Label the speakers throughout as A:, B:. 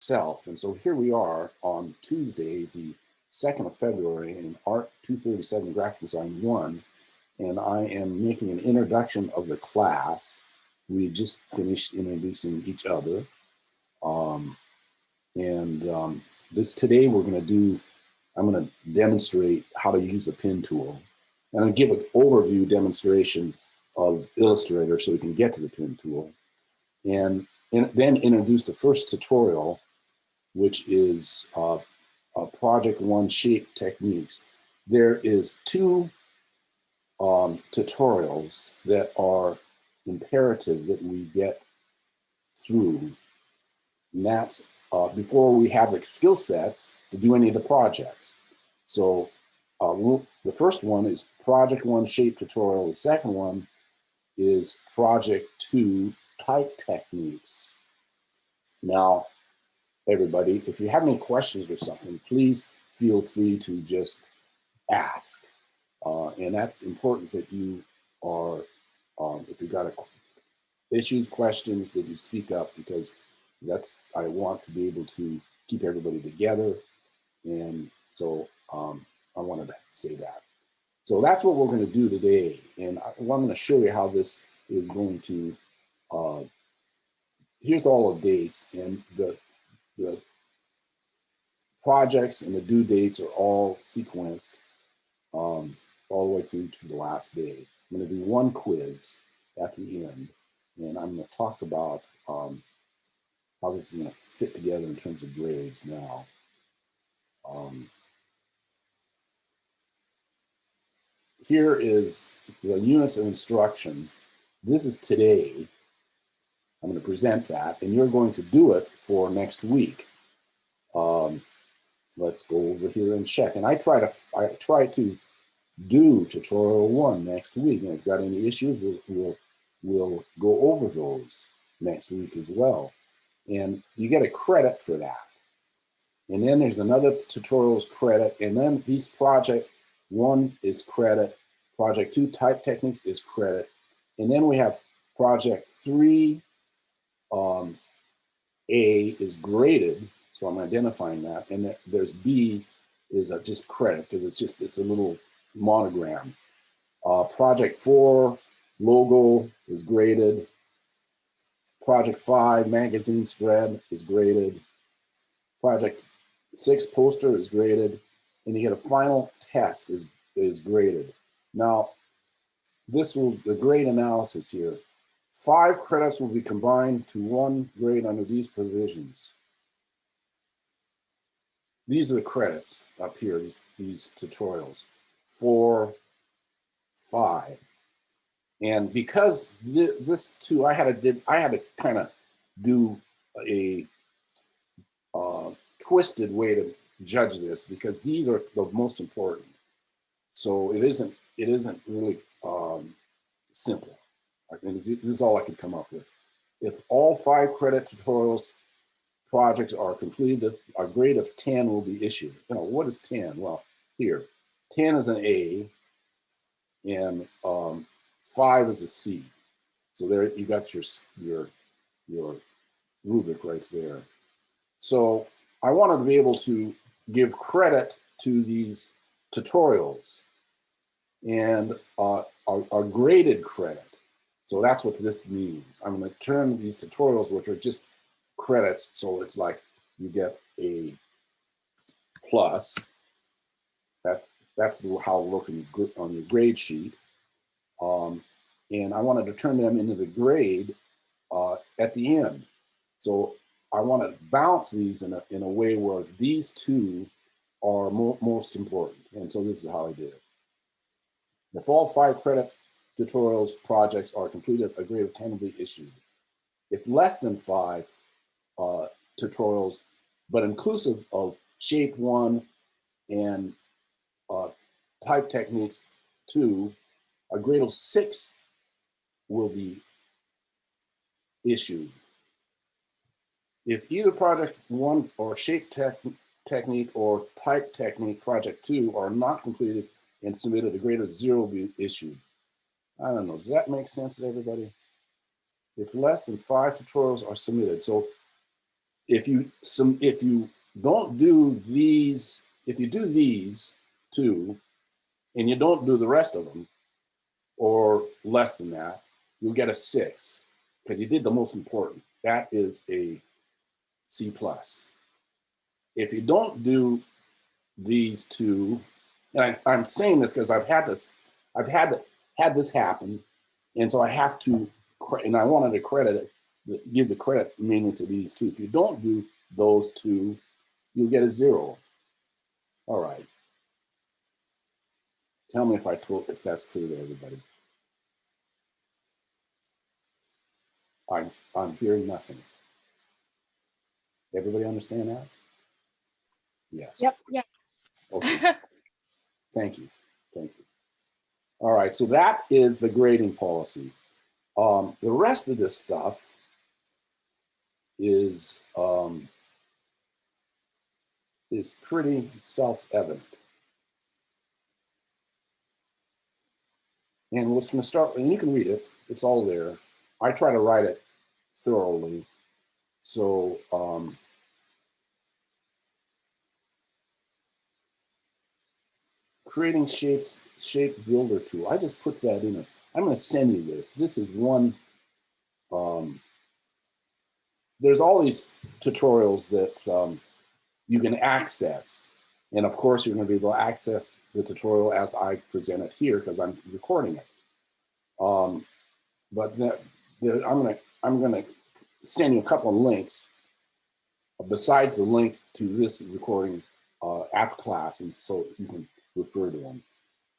A: itself. And so here we are on Tuesday, the 2nd of February in ART 237 Graphic Design 1, and I am making an introduction of the class. We just finished introducing each other. Today I'm going to demonstrate how to use the pen tool. And I'll give an overview demonstration of Illustrator so we can get to the pen tool. And then introduce the first tutorial, which is Project 1 Shape Techniques. There is two tutorials that are imperative that we get through. And that's before we have the skill sets to do any of the projects. So the first one is Project 1 Shape Tutorial. The second one is Project 2 Type Techniques. Now, everybody, if you have any questions or something, please feel free to just ask. And that's important that you are, if you've got issues, questions, that you speak up, because I want to be able to keep everybody together. And so I wanted to say that. So that's what we're going to do today. And I'm going to show you how this is going to, here's all the dates, and the projects and the due dates are all sequenced all the way through to the last day. I'm going to do one quiz at the end, and I'm going to talk about how this is going to fit together in terms of grades now. Here is the units of instruction. This is today. I'm going to present that, and you're going to do it for next week. Let's go over here and check. And I try to do tutorial 1 next week. And if you've got any issues, we'll go over those next week as well. And you get a credit for that. And then there's another tutorials credit. And then these Project 1 is credit. Project 2 Type Techniques is credit. And then we have Project 3 A is graded. So I'm identifying that. And there's B is just credit, because it's a little monogram. Project 4 logo is graded. Project 5 magazine spread is graded. Project 6 poster is graded. And you get a final test is graded. Now, the grade analysis here. 5 credits will be combined to 1 grade under these provisions. These are the credits up here, these tutorials, 4, 5. And because this too, I had to kind of do a twisted way to judge this, because these are the most important. So it isn't really simple. This is all I could come up with. If all 5 credit tutorials projects are completed, a grade of 10 will be issued. What is 10? Well, here, 10 is an A, and 5 is a C. So there you got your rubric right there. So I wanted to be able to give credit to these tutorials and a graded credit. So that's what this means. I'm going to turn these tutorials, which are just credits, so it's like you get a plus. That's how it looks on your grade sheet. And I wanted to turn them into the grade at the end. So I want to balance these in a way where these two are most important. And so this is how I did it. If all 5 credit tutorials projects are completed, a grade of 10 will be issued. If less than 5 tutorials, but inclusive of Shape 1 and Type Techniques 2, a grade of 6 will be issued. If either Project 1 or Shape Technique or Type Technique Project 2 are not completed and submitted, a grade of 0 will be issued. I don't know, does that make sense to everybody? If less than 5 tutorials are submitted, so if you don't do these, if you do these two and you don't do the rest of them or less than that, you'll get a 6 because you did the most important. That is a C plus. If you don't do these two, and I'm saying this because I've had this happen, and so I have to, and I wanted to give the credit mainly to these two. If you don't do those two, you'll get a 0. All right. Tell me if that's clear to everybody. I'm hearing nothing. Everybody understand that? Yes.
B: Yep. Yeah.
A: Okay. Thank you. Thank you. All right. So that is the grading policy. The rest of this stuff is pretty self-evident. And we're going to start, and you can read it. It's all there. I try to write it thoroughly. So creating shape builder tool. I just put that in. I'm going to send you this. This is one. There's all these tutorials that you can access. And of course, you're going to be able to access the tutorial as I present it here because I'm recording it. But I'm going to send you a couple of links besides the link to this recording app class, and so you can refer to them.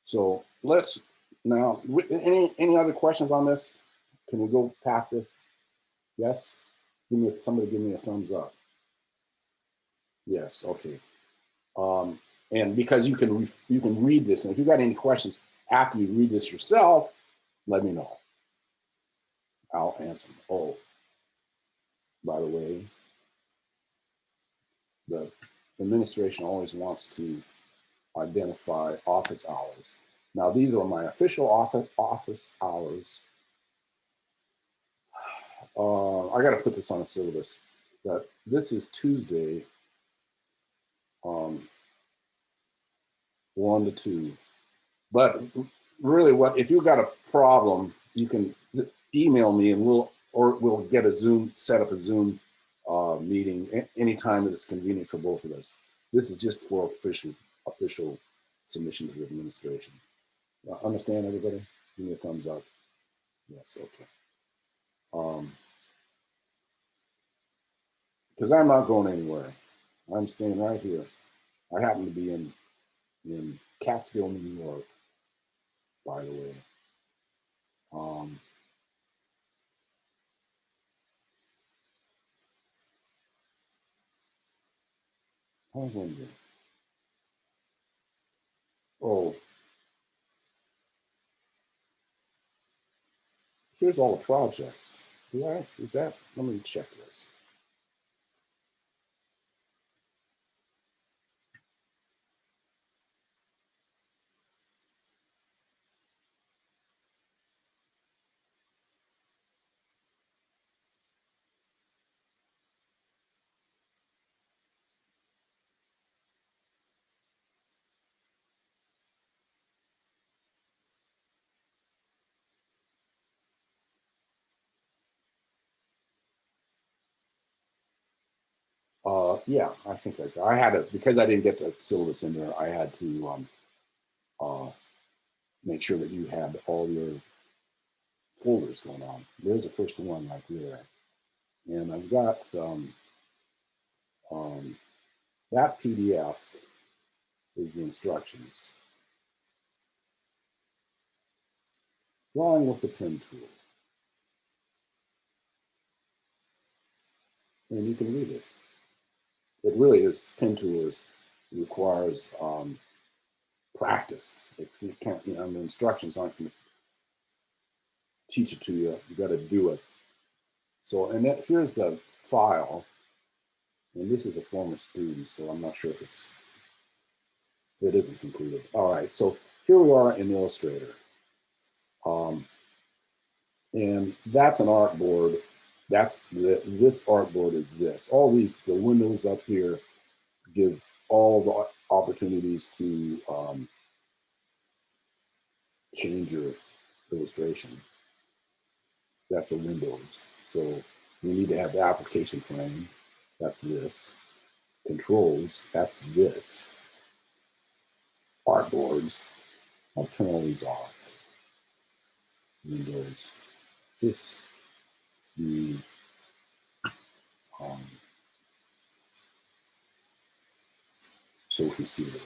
A: So let's now, any other questions on this? Can we go past this? Yes? Somebody give me a thumbs up. Yes, okay. And because you can read this, and if you got any questions after you read this yourself, let me know. I'll answer them. Oh, by the way, the administration always wants to identify office hours. Now, these are my official office hours. I got to put this on a syllabus, but this is Tuesday, 1 to 2. But really, if you got a problem, you can email me, and we'll get a Zoom, set up a Zoom meeting anytime that it's convenient for both of us. This is just for official submission to the administration. Understand, everybody? Give me a thumbs up. Yes, okay. Because I'm not going anywhere. I'm staying right here. I happen to be in Catskill, New York, by the way. I wonder. Oh, here's all the projects. Is that? Let me check this. Yeah, I think I had it because I didn't get the syllabus in there. I had to make sure that you had all your folders going on. There's the first one right there, and I've got that PDF is the instructions. Drawing with the pen tool, and you can read it. It really is, pen tool requires practice. You can't, the instructions aren't going to teach it to you. You got to do it. So, and here's the file, and this is a former student, so I'm not sure if it isn't completed. All right, so here we are in Illustrator. And that's an artboard That's this artboard is this. All these, the windows up here give all the opportunities to change your illustration. That's a Windows. So we need to have the application frame. That's this. Controls, that's this. Artboards, I'll turn all these off. Windows, just the so we can see it.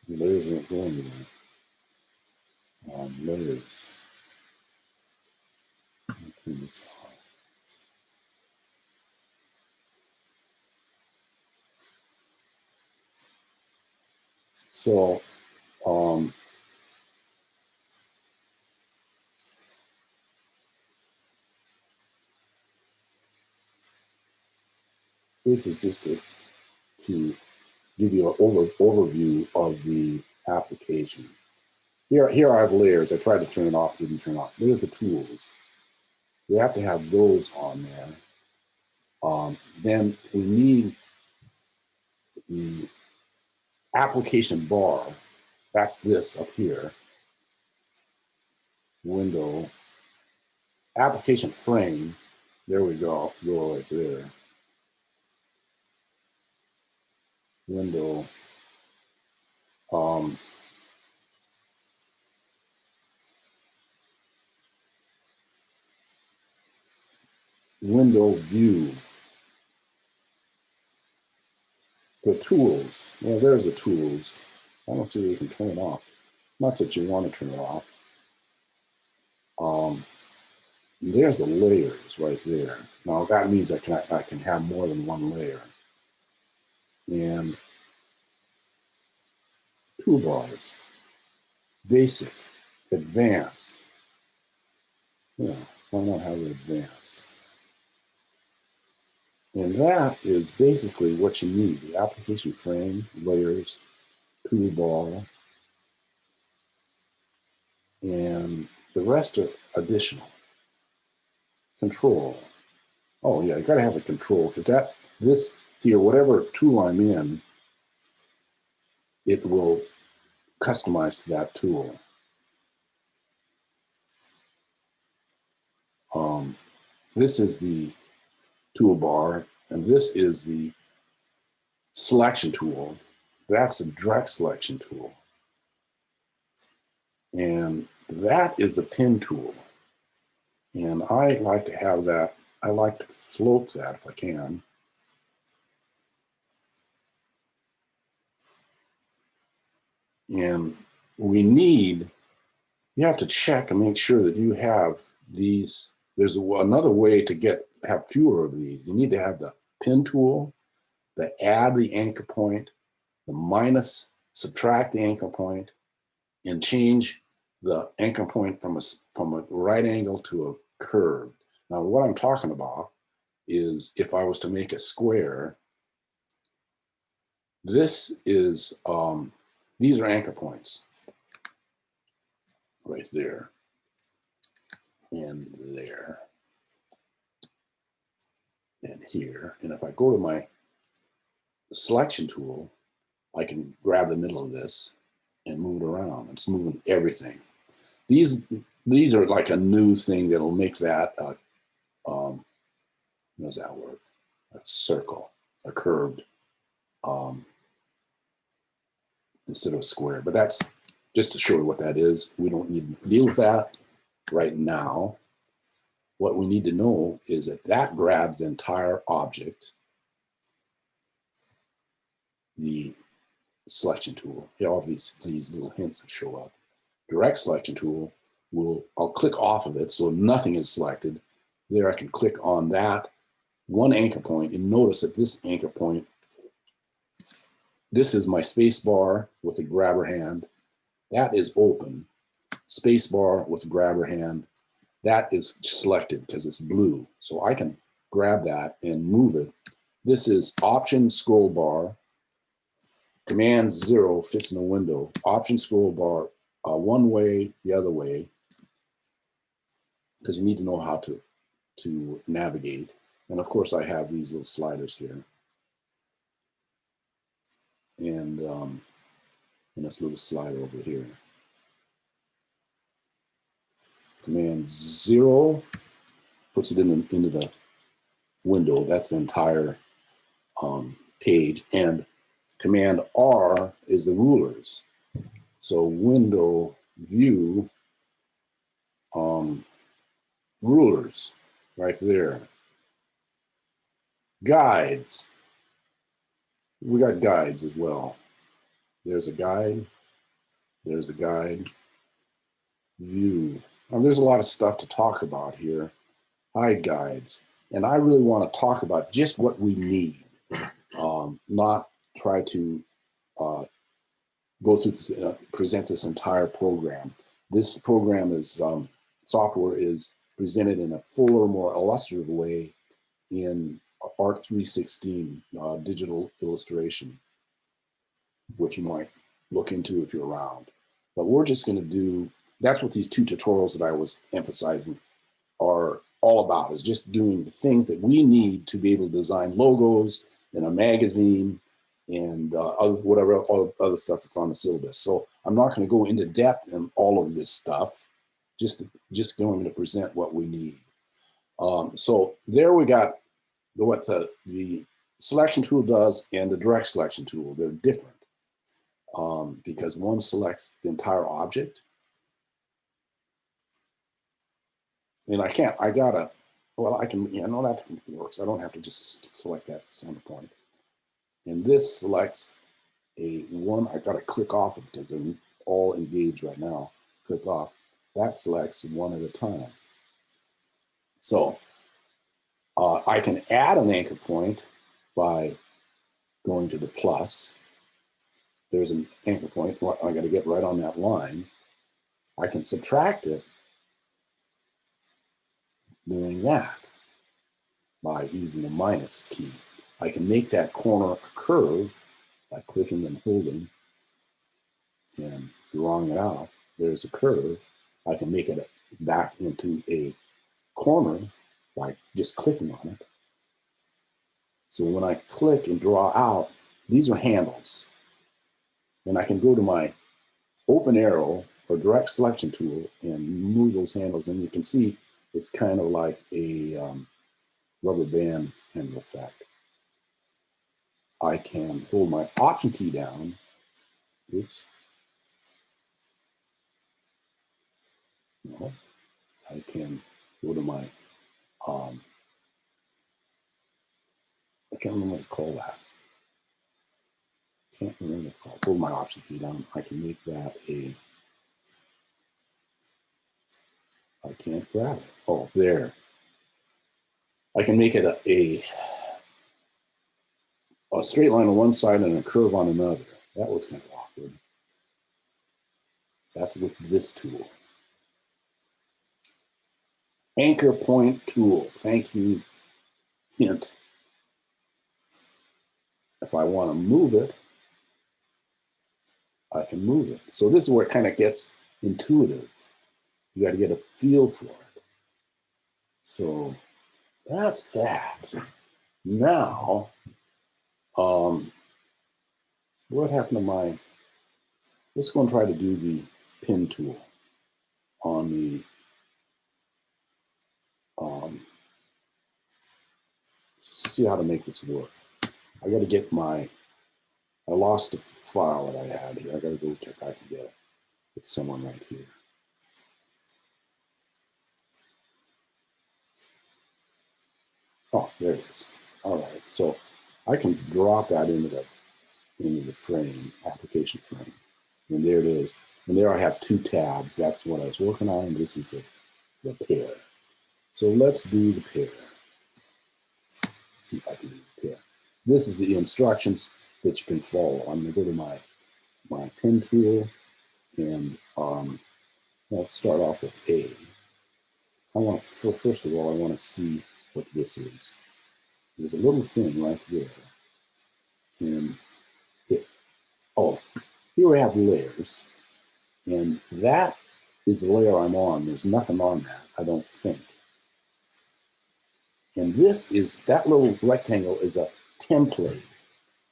A: The layers won't go anywhere. Layers. Turn this off. So this is just to give you an overview of the application. Here I have layers. I tried to turn it off, didn't turn off. There's the tools. We have to have those on there. Then we need the application bar. That's this up here. Window. Application frame. There we go. Go right there. Window. Window view. The tools. Well, there's the tools. I don't see where you can turn it off. Not that you want to turn it off. There's the layers right there. Now that means I can have more than one layer. And toolbars, basic, advanced. Yeah, why not have it advanced? And that is basically what you need: the application frame, layers, toolbar, and the rest are additional. Control. Oh yeah, you gotta have a control, because this here, whatever tool I'm in, it will customize to that tool. This is the toolbar, and this is the selection tool. That's a direct selection tool. And that is a pen tool. And I like to have that, I like to float that if I can. And you have to check and make sure that you have these. There's another way to have fewer of these. You need to have the pen tool, the add the anchor point, the minus, subtract the anchor point, and change the anchor point from a right angle to a curve. Now, what I'm talking about is if I was to make a square, this is, these are anchor points right there and there and here. And if I go to my selection tool, I can grab the middle of this and move it around. It's moving everything. These are like a new thing that'll make that, how does that work? A circle, a curved, instead of a square. But that's just to show you what that is. We don't need to deal with that right now. What we need to know is that grabs the entire object, the selection tool. All of these little hints that show up. Direct selection tool I'll click off of it so nothing is selected. There I can click on that one anchor point, and notice that this anchor point, this is my space bar with a grabber hand. That is open. Space bar with a grabber hand. That is selected because it's blue. So I can grab that and move it This is Option scroll bar. Command 0 fits in a window. Option scroll bar one way, the other way, because you need to know how to navigate. And of course, I have these little sliders here. And this little slider over here. Command 0 puts it into the window. That's the entire page. And Command R is the rulers. So window, view, rulers, right there. Guides. We got guides as well. There's a guide. There's a guide. View. There's a lot of stuff to talk about here. Hide guides. And I really want to talk about just what we need, not try to go through this, present this entire program. This program is, software is presented in a fuller, more illustrative way in Art 316 digital illustration, which you might look into if you're around. But we're just going to do, that's what these two tutorials that I was emphasizing are all about, is just doing the things that we need to be able to design logos in a magazine and whatever other stuff that's on the syllabus. So I'm not going to go into depth in all of this stuff, just going to present what we need. So there we got what the selection tool does and the direct selection tool. They're different because one selects the entire object. And I can, yeah, no, that works. I don't have to just select that center point. And this selects I gotta click off it because they're all engaged right now. Click off. That selects one at a time. So I can add an anchor point by going to the plus. There's an anchor point. I got to get right on that line. I can subtract it doing that by using the minus key. I can make that corner a curve by clicking and holding and drawing it out. There's a curve. I can make it back into a corner by just clicking on it. So when I click and draw out, these are handles. And I can go to my open arrow or direct selection tool and move those handles. And you can see it's kind of like a rubber band kind of effect. I can hold my Option key down. Oops. No. I can go to my, I can't remember what to call that. Can't remember what to call it. Hold my Option key down. I can make that I can't grab it. Oh, there. I can make it a straight line on one side and a curve on another. That was kind of awkward. That's with this tool. Anchor point tool. Thank you, hint. If I want to move it, I can move it. So this is where it kind of gets intuitive. You got to get a feel for it. So that's that. Now, what happened to my, let's go and try to do the pin tool on the, see how to make this work. I got to get I lost the file that I had here. I got to go check I can get it. It's somewhere right here. Oh, there it is. All right, so I can drop that into the frame, application frame. And there it is. And there I have two tabs. That's what I was working on. And this is the pair. So let's do the pair. Let's see if I can do the pair. This is the instructions that you can follow. I'm going to go to my pen tool and I'll start off with A. First of all, I want to see what this is. there's a little thing right there. And oh, here we have layers. And that is the layer I'm on. There's nothing on that, I don't think. And that little rectangle is a template.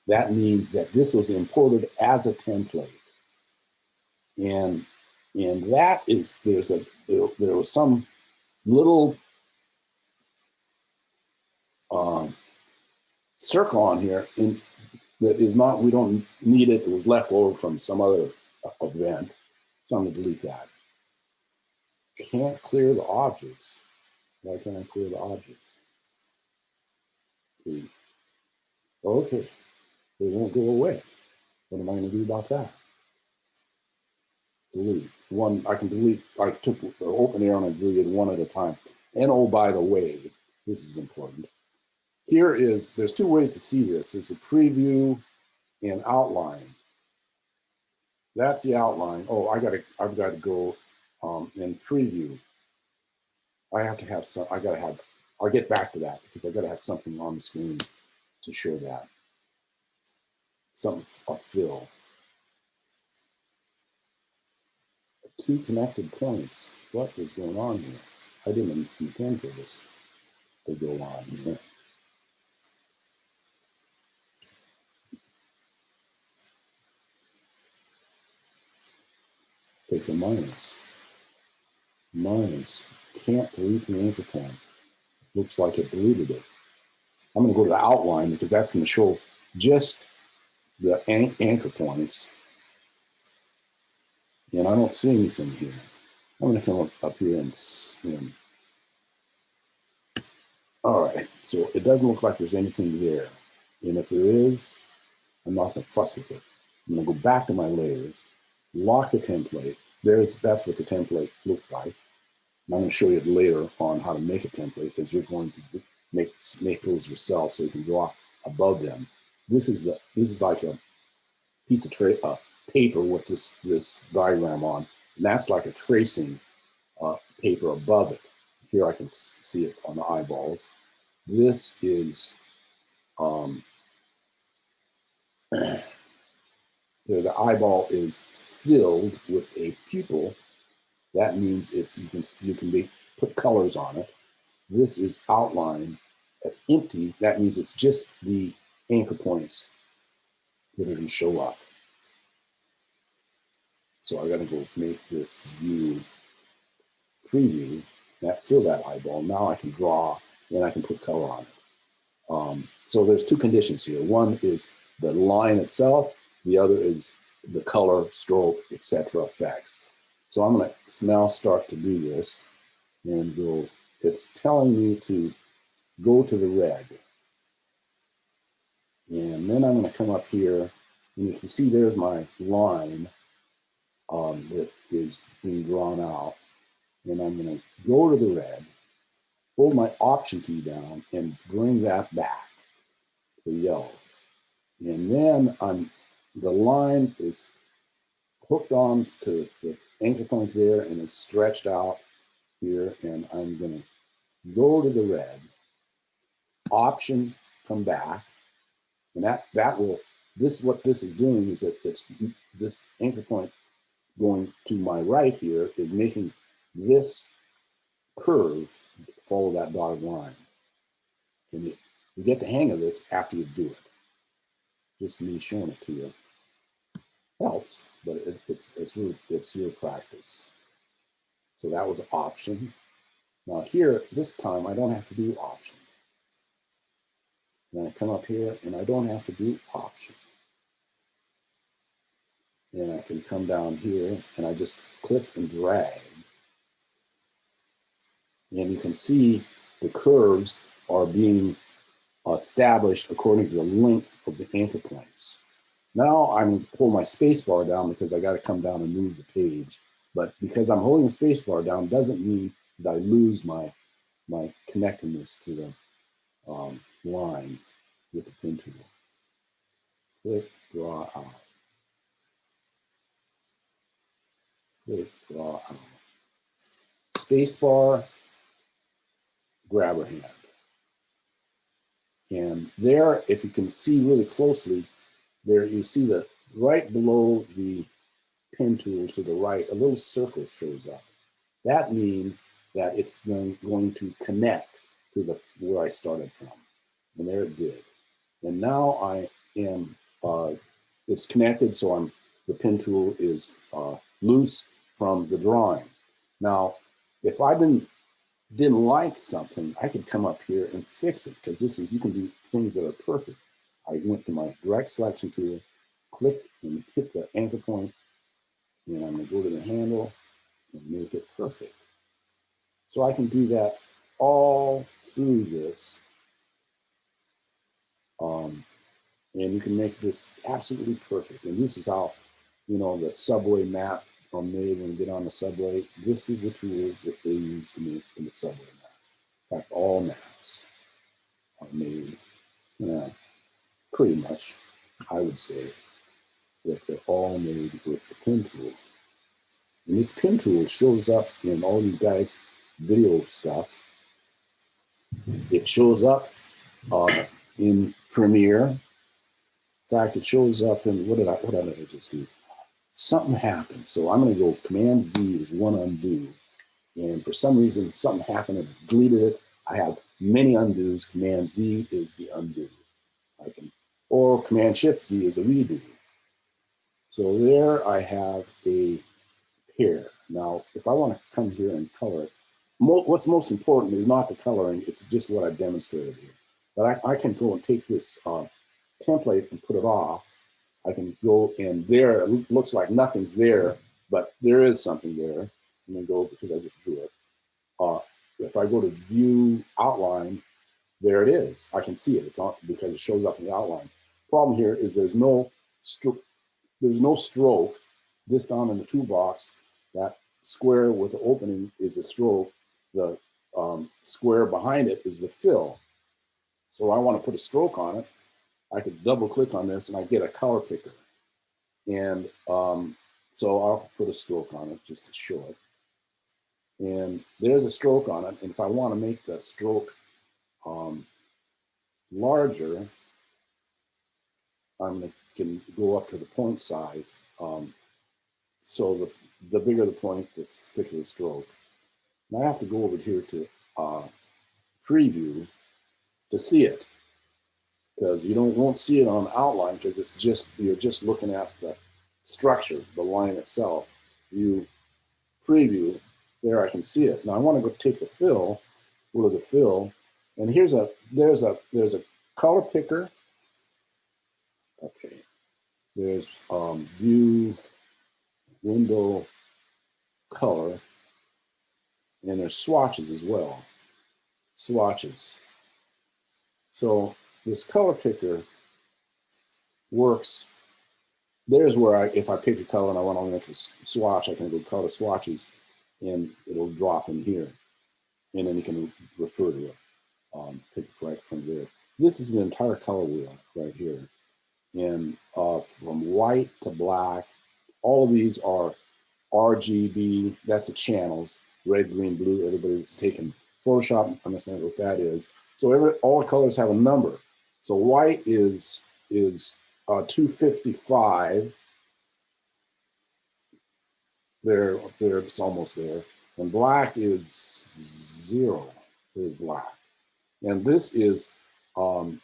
A: That means that this was imported as a template. And that is, there was some little circle on here that is not, we don't need it. It was left over from some other event. So I'm gonna delete that. Can't clear the objects. Why can't I clear the objects? Okay, they won't go away. What am I gonna do about that? Delete. One, I can delete, I took the open arrow and I deleted one at a time. And oh, by the way, this is important. There's two ways to see this. It's a preview and outline. That's the outline. Oh, I've got to go in preview. I have to have some, I'll get back to that because I got to have something on the screen to show that. A fill. Two connected points. What is going on here? I didn't intend for this to go on here. Take a minus. Minus. Can't delete the anchor point. Looks like it deleted it. I'm going to go to the outline because that's going to show just the anchor points. And I don't see anything here. I'm going to come up here and all right, so it doesn't look like there's anything there. And if there is, I'm not going to fuss with it. I'm going to go back to my layers, lock the template. That's what the template looks like. And I'm going to show you later on how to make a template because you're going to make those yourself so you can draw above them. This is like a piece of paper with this diagram on, and that's like a tracing paper above it. Here I can see it on the eyeballs. This is the eyeball is filled with a pupil. That means you can put colors on it. This is outline. That's empty. That means it's just the anchor points that are going to show up. So I got to go make this view preview. Fill that eyeball. Now I can draw and I can put color on it. So there's two conditions here. One is the line itself. The other is the color, stroke, etc. effects. So I'm going to now start to do this and go. It's telling me to go to the red. And then I'm going to come up here and you can see there's my line that is being drawn out. And I'm going to go to the red, hold my Option key down and bring that back to yellow. And then the line is hooked on to the anchor point there and it's stretched out here. And I'm going to go to the red, Option, come back. And what this is doing is that this anchor point going to my right here is making this curve follow that dotted line. And you get the hang of this after you do it. Just me showing it to you helps, but it's your practice. So that was Option. Now here, this time I don't have to do Option. Then I come up here and I don't have to do Option. And I can come down here and I just click and drag. And you can see the curves are being established according to the length of the anchor points. Now I'm pulling my space bar down because I got to come down and move the page. But because I'm holding the space bar down doesn't mean that I lose my connectedness to the line with the pen tool. Click, draw out. Click, draw out. Space bar, grabber hand. And there, if you can see really closely, there you see that right below the pen tool to the right, a little circle shows up. That means that it's going to connect to the where I started from. And there it did. And now I am, it's connected, so the pen tool is loose from the drawing. Now, if I didn't like something, I could come up here and fix it, because this is, you can do things that are perfect. I went to my direct selection tool, click and hit the anchor point, and I'm going to go to the handle and make it perfect. So I can do that all through this. And you can make this absolutely perfect. And this is how, you know, the subway map are made when you get on the subway. This is the tool that they use to make the subway maps. In fact, all maps are made, pretty much, I would say, that they're all made with the pen tool. And this pen tool shows up in all you guys' video stuff. It shows up in Premiere. In fact, it shows up in, what did I just do? Something happened. So I'm going to go Command Z is one undo. And for some reason, something happened and it deleted it. I have many undos. Command Z is the undo. Or Command Shift Z is a redo. So there I have a pair. Now, if I want to come here and color it, what's most important is not the coloring, it's just what I've demonstrated here. But I can go and take this template and put it off. I can go in there, it looks like nothing's there, but there is something there. I'm gonna go, because I just drew it. If I go to View Outline, there it is. I can see it, it's on, because it shows up in the outline. Problem here is there's no stroke. This down in the toolbox, that square with the opening is a stroke. The square behind it is the fill. So I want to put a stroke on it. I could double click on this and I get a color picker. And so I'll put a stroke on it just to show it. And there's a stroke on it. And if I want to make the stroke larger, can go up to the point size. So the bigger the point, the thicker the stroke. Now I have to go over here to preview to see it, because you won't see it on outline, because it's just, you're just looking at the structure, the line itself. You preview, there I can see it. Now I want to go take the fill, go to the fill, and there's a color picker. Okay, there's view, window, color, and there's swatches as well. Swatches. So this color picker works. There's where if I pick a color and I want to make a swatch, I can go color swatches and it'll drop in here. And then you can refer to it, pick it right from there. This is the entire color wheel right here. And from white to black, all of these are RGB, that's the channels, red, green, blue. Everybody that's taken Photoshop understands what that is. So all colors have a number. So white is 255. It's almost there. And black is 0. There's black. And this is for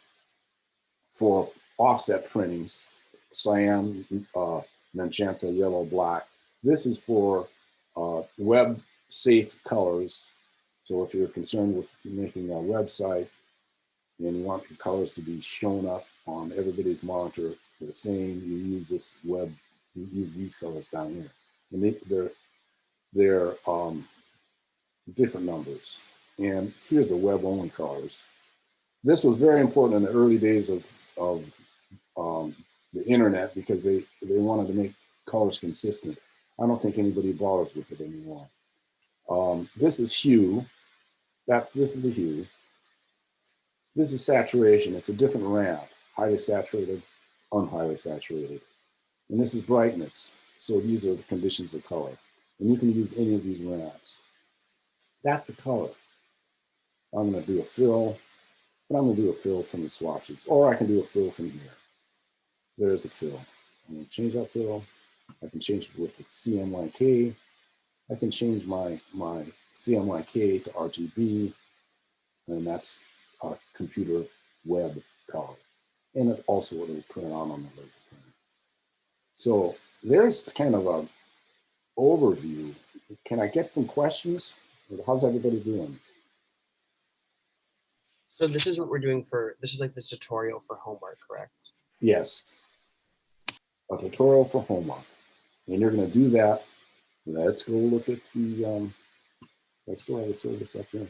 A: offset printings, cyan, magenta, yellow, black. This is for web safe colors. So if you're concerned with making a website and you want the colors to be shown up on everybody's monitor the same, you use this you use these colors down here. And they're different numbers. And here's the web only colors. This was very important in the early days of the internet, because they wanted to make colors consistent. I don't think anybody bothers with it anymore. This is hue. This is a hue. This is saturation. It's a different ramp. Highly saturated, unhighly saturated. And this is brightness. So these are the conditions of color. And you can use any of these ramps. That's the color. I'm going to do a fill. But I'm going to do a fill from the swatches, or I can do a fill from here. There's a fill. I'm going to change that fill. I can change it with the CMYK. I can change my CMYK to RGB, and that's a computer web color. And it also will print on the laser printer. So there's kind of a overview. Can I get some questions? How's everybody doing?
B: So this is what we're doing this is like the tutorial for homework, correct?
A: Yes. A tutorial for homework. And you're going to do that. Let's go look at the, let's still have the syllabus up here.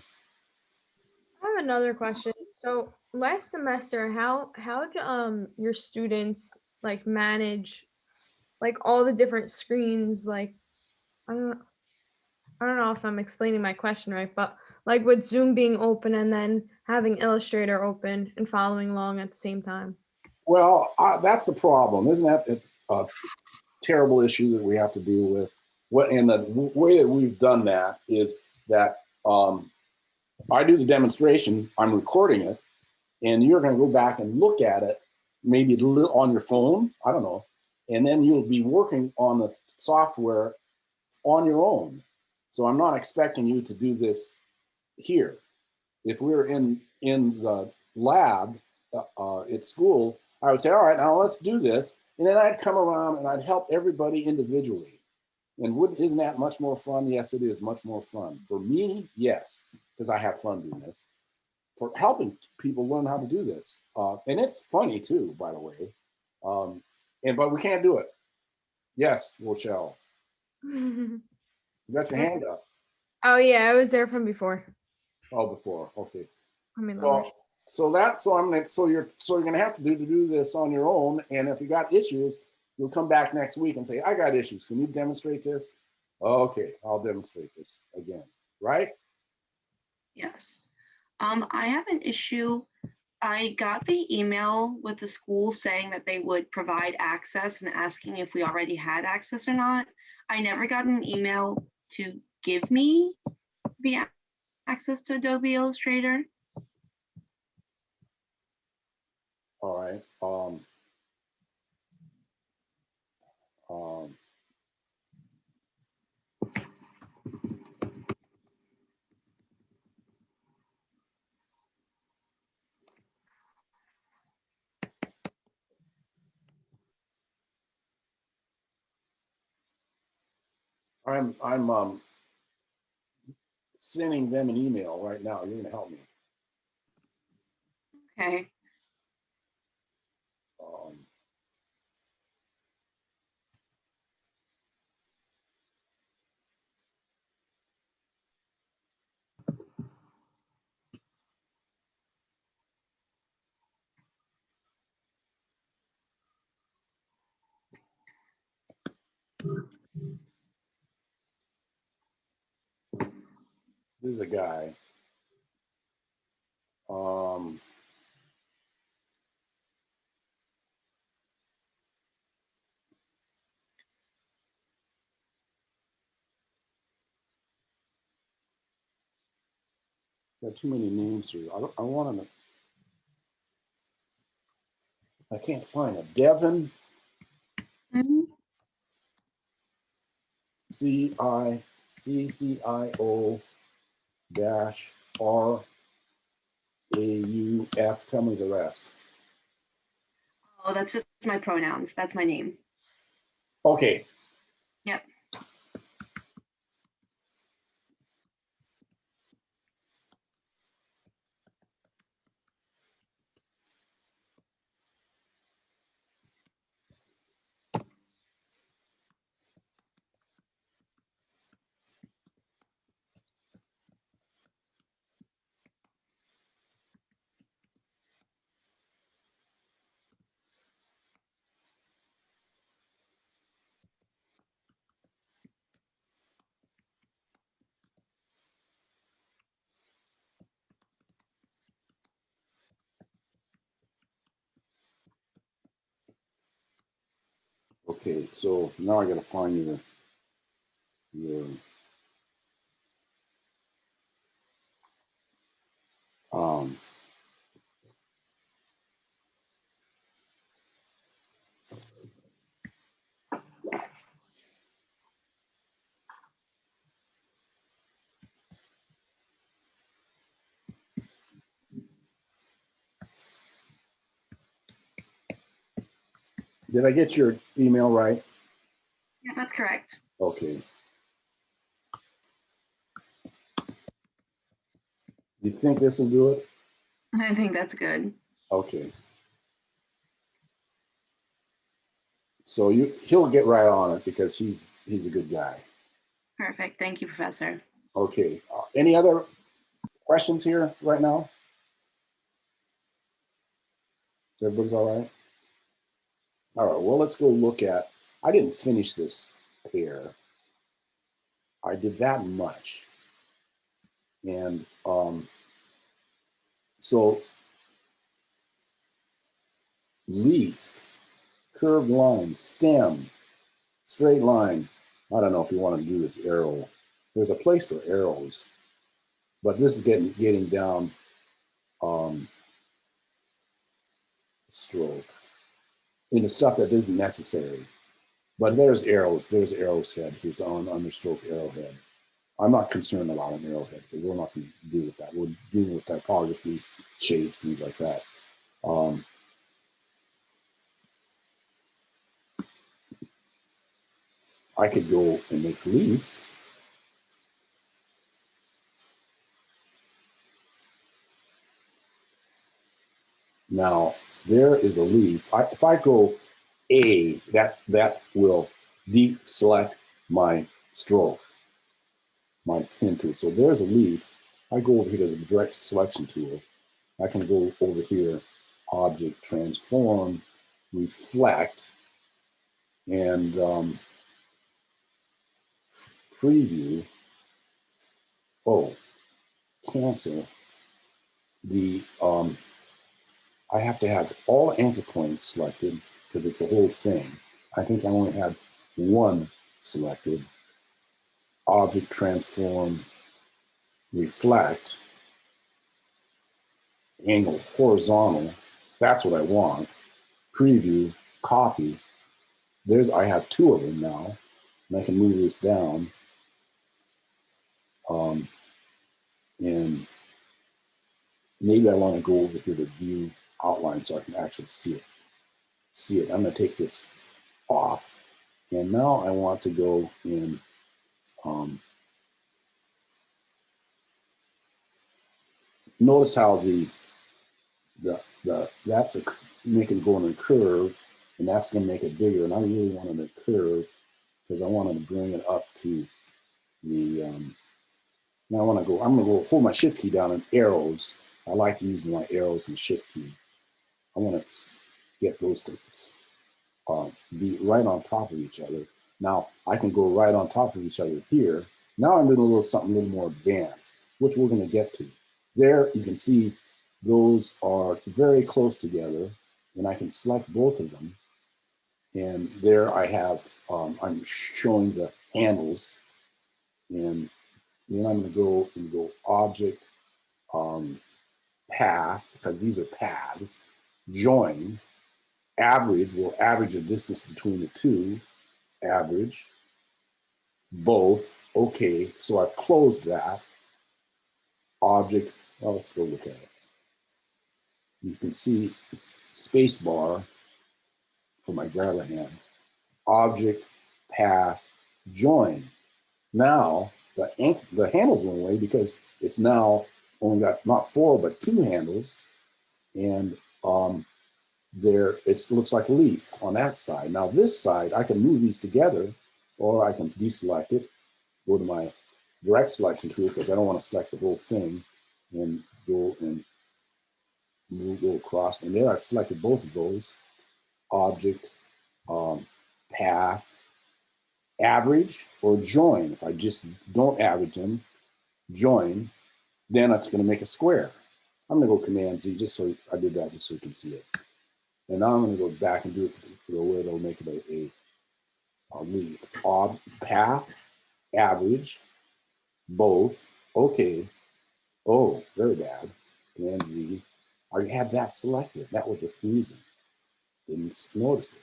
C: I have another question. So last semester, how your students like manage like all the different screens? Like I don't know if I'm explaining my question right, but like with Zoom being open and then having Illustrator open and following along at the same time.
A: Well, that's the problem. Isn't that a terrible issue that we have to deal with? And the way that we've done that is that I do the demonstration, I'm recording it, and you're going to go back and look at it, maybe on your phone, I don't know, and then you'll be working on the software on your own. So I'm not expecting you to do this here. If we're in the lab at school, I would say, all right, now let's do this. And then I'd come around and I'd help everybody individually. And isn't that much more fun? Yes, it is much more fun. For me, yes, because I have fun doing this. For helping people learn how to do this. And it's funny too, by the way. But we can't do it. Yes, Rochelle. You got your hand up.
C: Oh yeah, I was there from before.
A: Oh, before. Okay.
C: I mean,
A: so you're gonna have to do this on your own. And if you got issues, you'll come back next week and say, I got issues. Can you demonstrate this? Okay, I'll demonstrate this again. Right?
D: Yes. I have an issue. I got the email with the school saying that they would provide access and asking if we already had access or not. I never got an email to give me the access to Adobe Illustrator.
A: All right. I'm sending them an email right now. You're gonna help me.
D: Okay.
A: This is a guy. Got too many names here. I want to. I can't find it. Devin. CICCIO dash RAUF. Tell me the rest.
D: Oh, that's just my pronouns. That's my name.
A: Okay.
D: Yep.
A: Okay, so now I got to find your Did I get your email right?
D: Yeah, that's correct.
A: Okay. You think this will do it?
D: I think that's good.
A: Okay. So he'll get right on it because he's a good guy.
D: Perfect. Thank you, Professor.
A: Okay. Any other questions here right now? Everybody's all right? All right. Well, let's go look at. I didn't finish this pair. I did that much, and so leaf, curved line, stem, straight line. I don't know if you want to do this arrow. There's a place for arrows, but this is getting down stroke into stuff that isn't necessary. But there's arrows. There's arrows head. Here's on understroke arrowhead. I'm not concerned about an arrowhead because we're not going to deal with that. We're dealing with typography, shapes, things like that. I could go and make leaf. Now there is a leaf. If I go A, that will deselect my stroke, my pen tool. So there's a leaf. I go over here to the direct selection tool. I can go over here, object, transform, reflect, and preview. Oh, cancel. The I have to have all anchor points selected because it's the whole thing. I think I only had one selected. Object, transform, reflect, angle horizontal. That's what I want. Preview, copy. I have two of them now, and I can move this down. And maybe I want to go over here to view outline so I can actually see it. I'm going to take this off. And now I want to go in notice how that's making go in a curve, and that's going to make it bigger. And I really wanted a curve because I wanted to bring it up to the. Now I'm going to go hold my shift key down and arrows. I like using my arrows and shift key. I want to get those to be right on top of each other. Now I can go right on top of each other here. Now I'm doing something a little more advanced, which we're going to get to. There you can see those are very close together, and I can select both of them. And there I have, I'm showing the handles, and then I'm going to go object, path, because these are paths, join, average, we'll average the distance between the two, average, both, okay, so I've closed that. Object, well, let's go look at it. You can see it's space bar for my grabber hand. Object, path, join. Now the handles went away because it's now only got not 4 but 2 handles, and there it looks like a leaf on that side. Now this side I can move these together, or I can deselect it, go to my direct selection tool because I don't want to select the whole thing, and go and go across. And there I've selected both of those. Object, path, average, or join. If I just don't average them, join, then it's going to make a square. I'm going to go Command Z just so I did that just so you can see it. And now I'm going to go back and do it the way it'll make it a leaf. Path, average, both, okay. Oh, very bad. Command Z. I had that selected. That was the reason. Didn't notice it.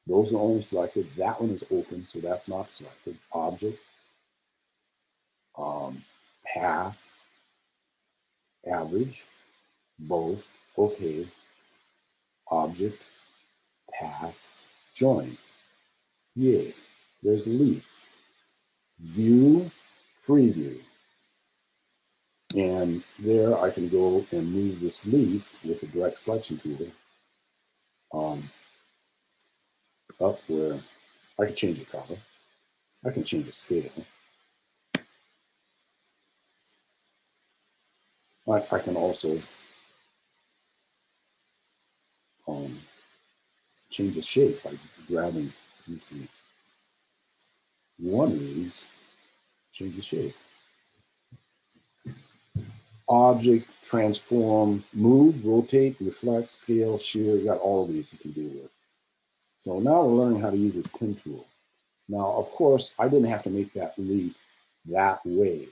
A: Those are only selected. That one is open, so that's not selected. Object, path, average, both, okay. Object, path, join. Yay, there's the leaf. View, preview. And there I can go and move this leaf with the direct selection tool up where I can change the color. I can change the scale. I can also change the shape by grabbing, let me see, one of these, change the shape. Object, transform, move, rotate, reflect, scale, shear, you got all of these you can deal with. So now we're learning how to use this pin tool. Now, of course, I didn't have to make that leaf that way.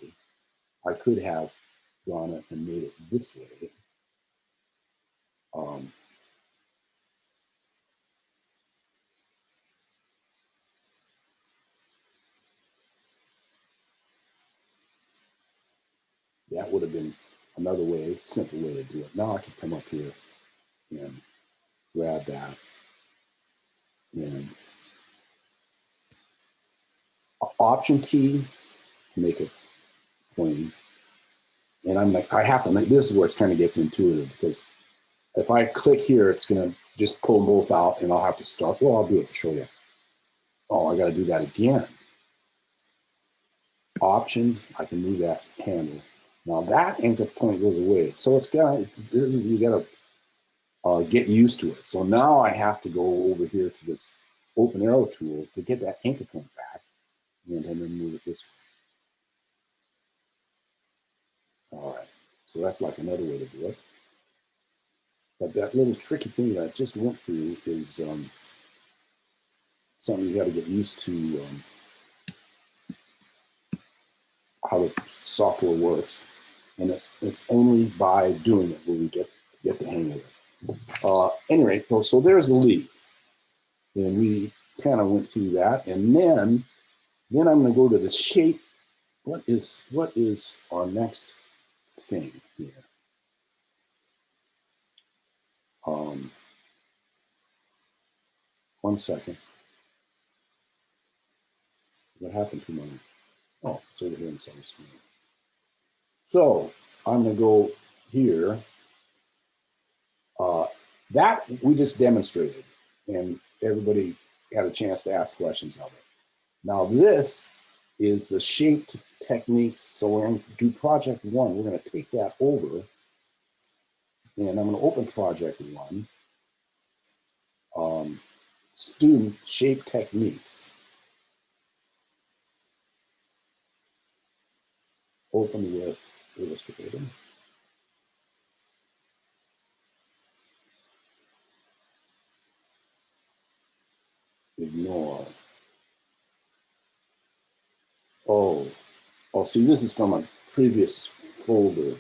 A: I could have gone it and made it this way. That would have been another way, simple way to do it. Now I can come up here and grab that and Option key, make it plain. And I'm like, I have to make, this is where it kind of gets intuitive, because if I click here, it's going to just pull them both out and I'll have to start. Well, I'll do it to show you. Oh, I got to do that again. Option, I can move that handle. Now that anchor point goes away. So it's got, you got to get used to it. So now I have to go over here to this open arrow tool to get that anchor point back and then move it this way. All right, so that's like another way to do it. But that little tricky thing that I just went through is something you got to get used to, how the software works. And it's only by doing it where we get the hang of it. Anyway, so there's the leaf. And we kind of went through that. And then I'm going to go to the shape. What is our next thing here? One second. What happened to my, oh, it's over here inside the screen. So I'm going to go here. That we just demonstrated, and everybody had a chance to ask questions of it. Now this is the shaped techniques. So we're going to do project one. We're going to take that over, and I'm going to open project one. Student shape techniques. Open with Illustrator. Ignore. Oh, see, this is from a previous folder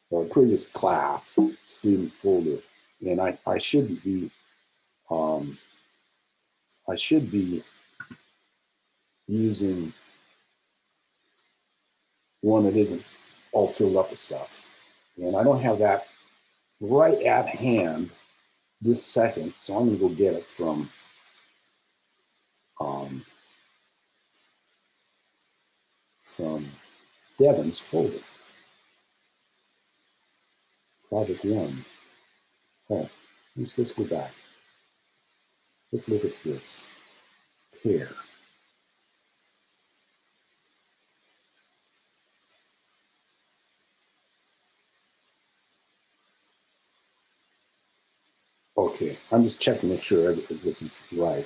A: or a previous class student folder, and I shouldn't be I should be using one that isn't all filled up with stuff, and I don't have that right at hand this second, so I'm going to go get it from Devin's folder. Project one. Oh, let's go back. Let's look at this. Here. Okay, I'm just checking to make sure this is right.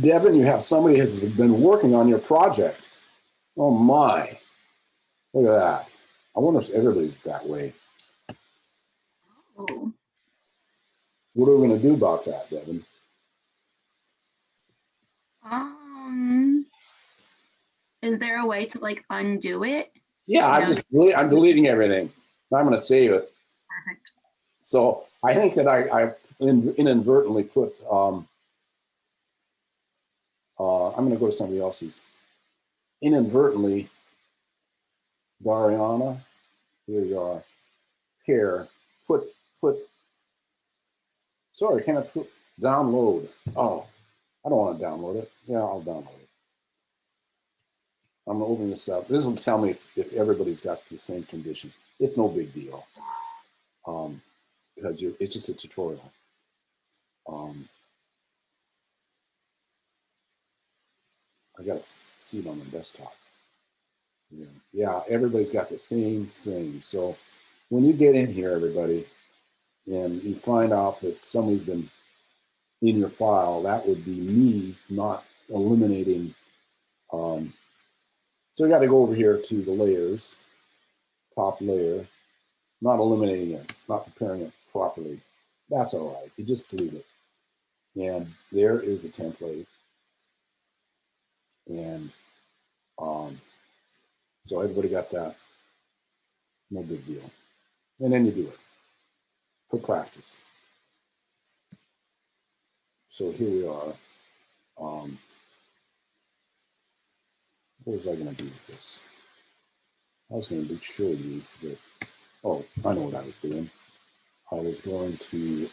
A: Devin, you have somebody has been working on your project. Oh my, look at that. I wonder if everybody's that way.
D: Oh.
A: What are we gonna do about that, Devin?
D: Is there a way to like undo it?
A: Yeah, I'm deleting everything. I'm gonna save it.
D: Perfect.
A: So I think that I inadvertently put, I'm gonna go to somebody else's. Inadvertently, Dariana, here you are. pair, sorry, can I put download? Oh, I don't want to download it. Yeah, I'll download it. I'm gonna open this up. This will tell me if everybody's got the same condition. It's no big deal, because it's just a tutorial. I got to see it on the desktop. Yeah, everybody's got the same thing. So when you get in here, everybody, and you find out that somebody's been in your file, that would be me not eliminating. So you got to go over here to the layers, top layer, not eliminating it, not preparing it properly. That's all right. You just delete it. And there is a template. And so everybody got that. No big deal. And then you do it for practice. So here we are. What was I going to do with this? I was going to show you that, oh, I know what I was doing. I was going to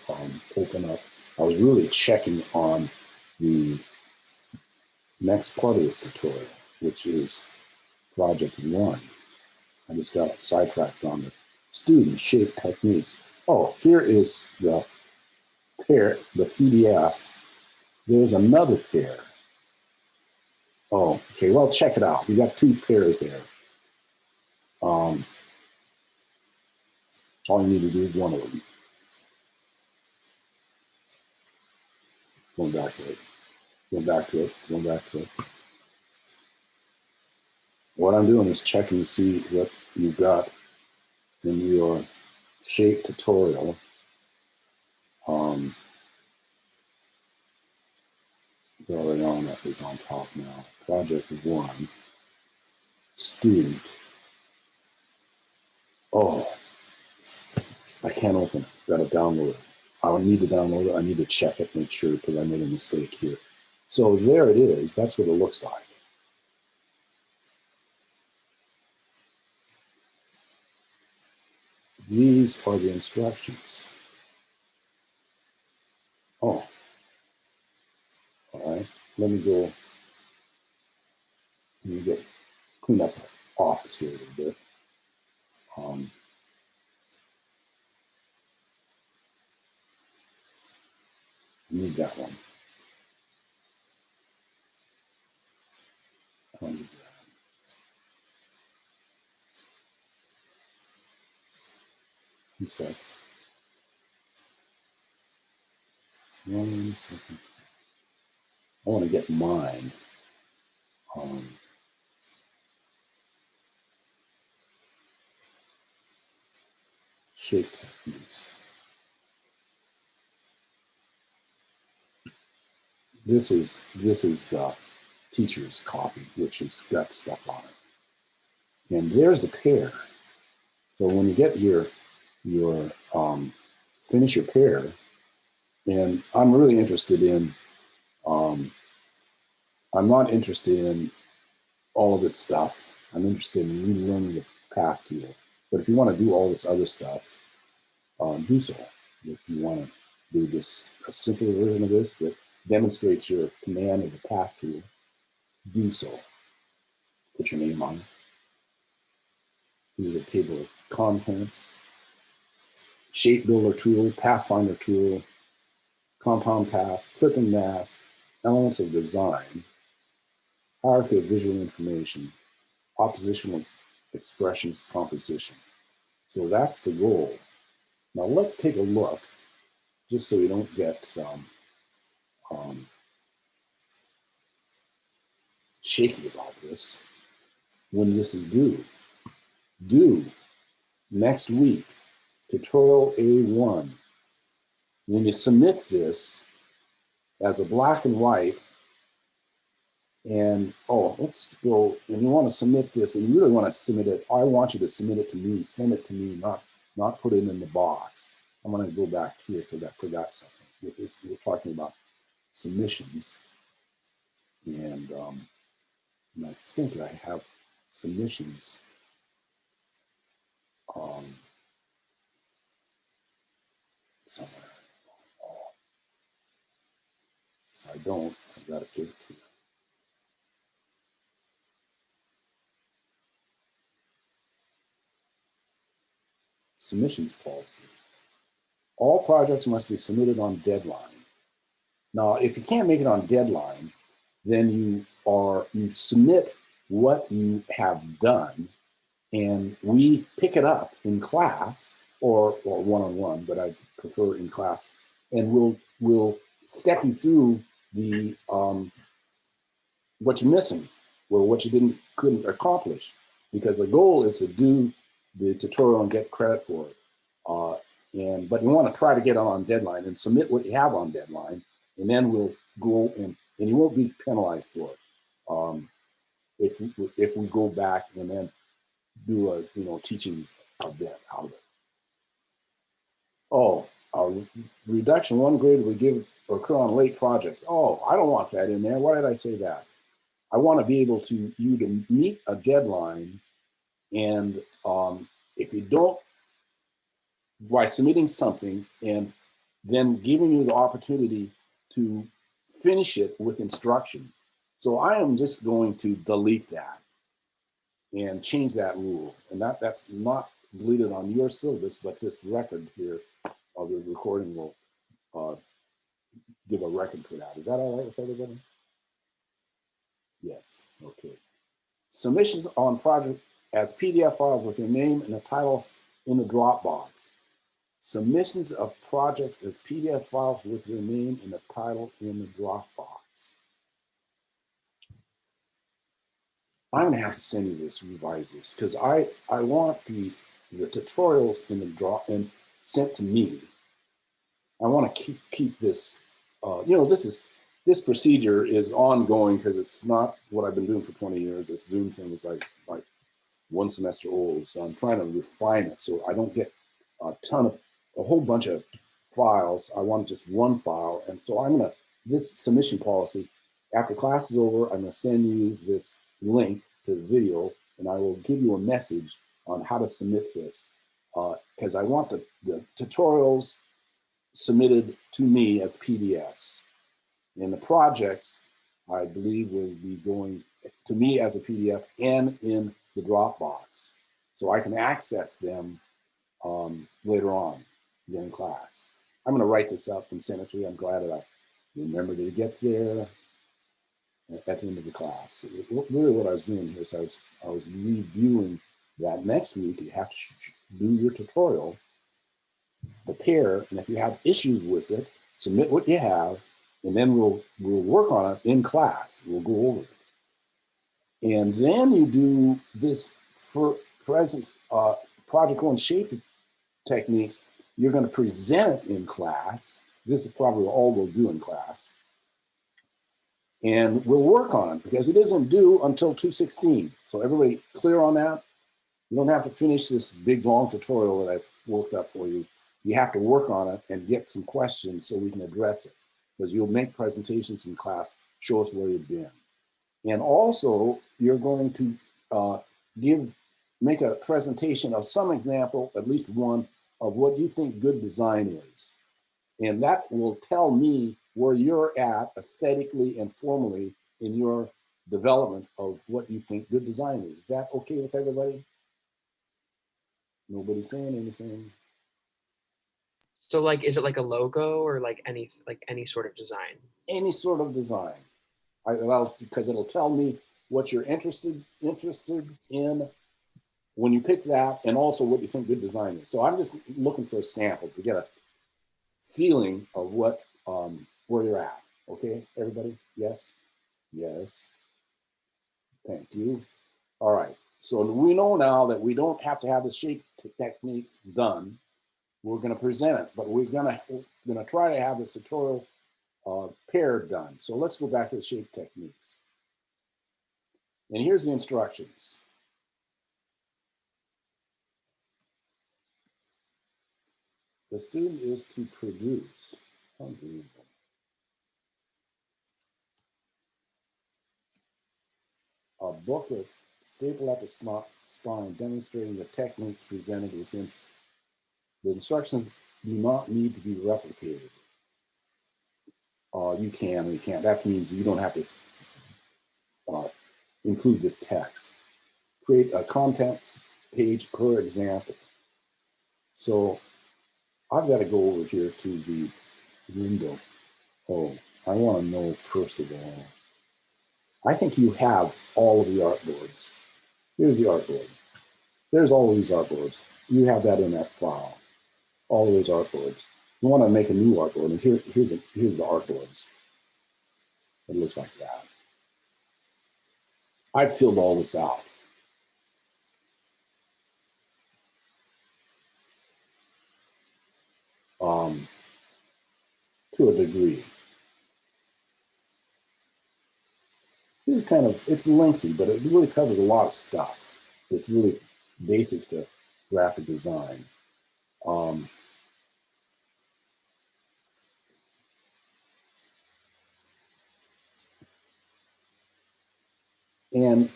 A: open up, I was really checking on the next part of this tutorial, which is project 1. I just got sidetracked on the student shape techniques. Oh, here is the pair, the PDF. There's another pair. Oh, okay, well, check it out. You got 2 pairs there. All you need to do is one of them. Going back to it, going back to it, going back to it. What I'm doing is checking to see what you've got in your shape tutorial. They're already on that is on top now. Project 1, student. Oh, I can't open it. Got to download it. I don't need to download it. I need to check it, make sure, because I made a mistake here. So there it is. That's what it looks like. These are the instructions. Oh, all right. Let me go. Let me get clean up the office here a little bit. I need that one. I need that. One sec. 1 second. I want to get mine. Shape techniques. This is the teacher's copy, which has got stuff on it. And there's the pair. So when you get your finish your pair, and I'm really interested in, I'm not interested in all of this stuff. I'm interested in you learning the path tool. But if you want to do all this other stuff, do so. If you want to do this, a simpler version of this that demonstrates your command of the path tool, do so. Put your name on it. Here's a table of contents. Shape builder tool, pathfinder tool, compound path, clip and mask, elements of design, hierarchy of visual information, oppositional expressions composition. So that's the goal. Now let's take a look, just so we don't get shaky about this. When this is due next week, tutorial A1. When you submit this as a black and white, and let's go, and you want to submit this, and you really want to submit it, I want you to submit it to me, send it to me, not put it in the box. I'm going to go back here because I forgot something. We're talking about submissions, and I think I have submissions. somewhere. Oh, if I don't, I've got to give it to you. Submissions policy. All projects must be submitted on deadline. Now, if you can't make it on deadline, then you submit what you have done, and we pick it up in class or one-on-one, but I prefer in class, and we'll step you through the what you're missing or what you couldn't accomplish, because the goal is to do the tutorial and get credit for it. But you want to try to get it on deadline and submit what you have on deadline, and then we'll go and you won't be penalized for it if we go back and then do a teaching event out of it. Oh, reduction 1 grade will give occur on late projects. Oh, I don't want that in there. Why did I say that? I want to be able to meet a deadline, and if you don't, by submitting something and then giving you the opportunity to finish it with instruction. So I am just going to delete that and change that rule. And that's not deleted on your syllabus, but this record here of the recording will give a record for that. Is that all right with everybody? Yes, okay. Submissions on project as PDF files with your name and the title in the Dropbox. Submissions of projects as PDF files with your name and the title in the Dropbox. I'm gonna have to send you this, revise this, because I want the tutorials in the drop and sent to me. I want to keep this. This procedure is ongoing because it's not what I've been doing for 20 years. This Zoom thing is like 1 semester old, so I'm trying to refine it so I don't get a whole bunch of files. I want just one file, and so this submission policy. After class is over, I'm gonna send you this link to the video, and I will give you a message on how to submit this, because I want the tutorials submitted to me as PDFs. And the projects, I believe, will be going to me as a PDF and in the Dropbox, so I can access them later on during class. I'm going to write this up and send it to you. I'm glad that I remembered to get there at the end of the class. Really what I was doing here is I was reviewing that next week you have to do your tutorial, prepare, and if you have issues with it, submit what you have, and then we'll work on it in class. We'll go over it. And then you do this present project one shape techniques. You're going to present it in class. This is probably all we'll do in class. And we'll work on it because it isn't due until 2/16. So everybody clear on that? You don't have to finish this big long tutorial that I've worked up for you. You have to work on it and get some questions so we can address it, because you'll make presentations in class, show us where you've been. And also you're going to make a presentation of some example, at least one, of what you think good design is. And that will tell me where you're at aesthetically and formally in your development of what you think good design is. Is that okay with everybody? Nobody saying anything?
B: So like, is it like a logo or like any sort of design?
A: Any sort of design. Because it'll tell me what you're interested in when you pick that, and also what you think good design is. So I'm just looking for a sample to get a feeling of what where you're at. Okay, everybody? Yes? Yes. Thank you. All right. So we know now that we don't have to have the shape techniques done. We're going to present it, but we're going to try to have this tutorial pair done. So let's go back to the shape techniques. And here's the instructions. The student is to produce, unbelievable, a booklet stapled at the spine demonstrating the techniques presented within. The instructions do not need to be replicated. You can or you can't. That means you don't have to include this text. Create a content page per example. So I've got to go over here to the window. Oh, I want to know first of all, I think you have all of the artboards. Here's the artboard. There's all of these artboards. You have that in that file. All of those artboards. You want to make a new artboard, and here's the artboards. It looks like that. I've filled all this out. To a degree. This is kind of, it's lengthy, but it really covers a lot of stuff. It's really basic to graphic design. And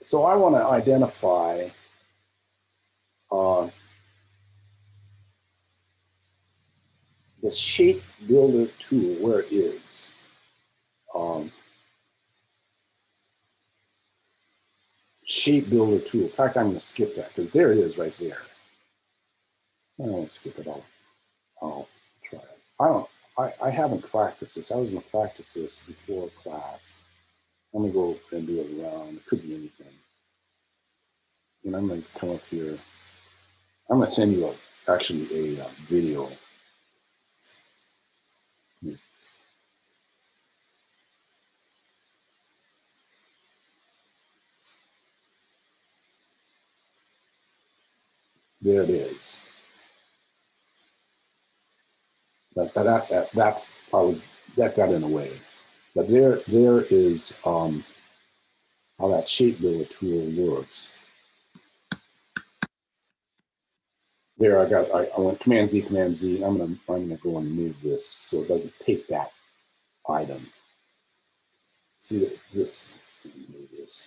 A: so I want to identify the shape builder tool where it is. Shape builder tool. In fact, I'm going to skip that because there it is right there. I won't skip it. I'll try it. I haven't practiced this. I was going to practice this before class. I'm going to go and do it around. It could be anything. And I'm going to come up here. I'm going to send you actually a video. There it is. That got in the way. But there is how that shape builder tool works. There, I went Command Z, Command Z. I'm gonna go and move this so it doesn't take that item. See that this, move this.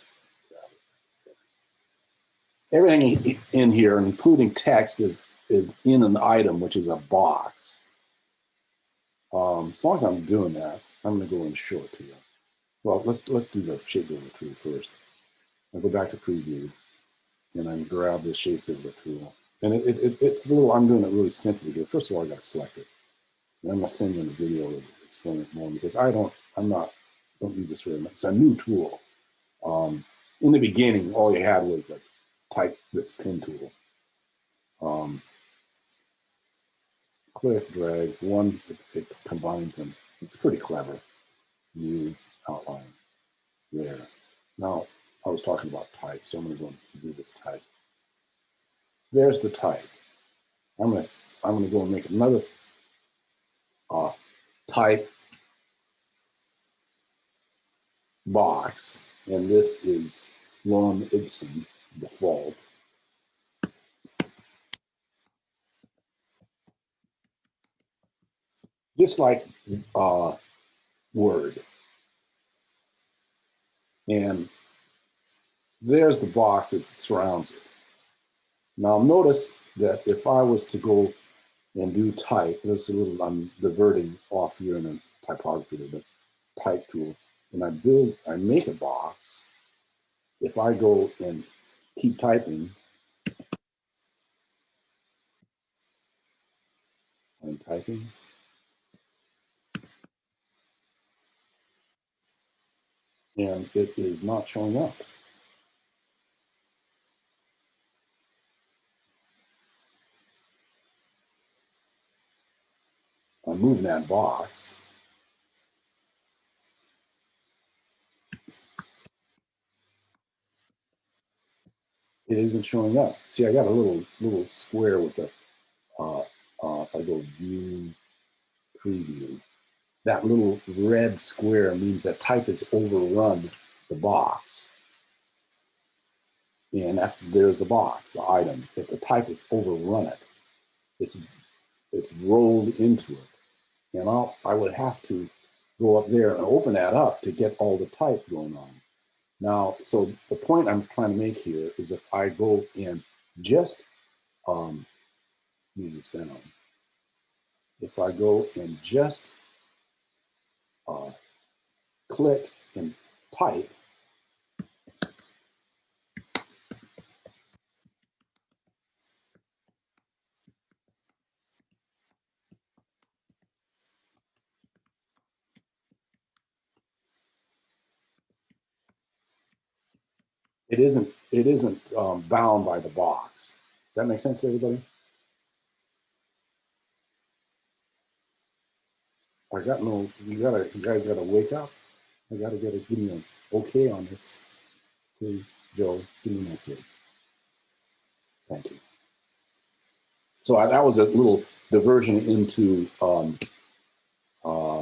A: Everything in here, including text, is in an item, which is a box. As long as I'm doing that, I'm gonna go and show it to you. Well, let's do the shape builder tool first. I'll go back to preview, and I grab the shape builder tool. And it's a little, I'm doing it really simply here. First of all, I got to select it. And I'm going to send you in the video to explain it more because I don't use this very much. It's a new tool. In the beginning, all you had was type this pin tool. Click, drag, one, it combines them. It's pretty clever. View, outline, there. Now, I was talking about type, so I'm going to go and do this type. There's the type. I'm gonna go and make another type box, and this is Lon Ipsum default. Just like Word. And there's the box that surrounds it. Now notice that if I was to go and do type, that's a little, I'm diverting off here in a typography, the type tool, and I make a box. If I go and keep typing, I'm typing. And it is not showing up. I'm moving that box. It isn't showing up. See, I got a little square with the, if I go view, preview, that little red square means that type has overrun the box. And there's the box, the item. If the type has overrun it, it's rolled into it. And I would have to go up there and open that up to get all the type going on. Now, so the point I'm trying to make here is if I go and just move this down, if I go and just click and type, it isn't bound by the box. Does that make sense to everybody? You guys gotta wake up. I gotta give me an okay on this. Please, Joe, give me an okay. Thank you. So that was a little diversion into how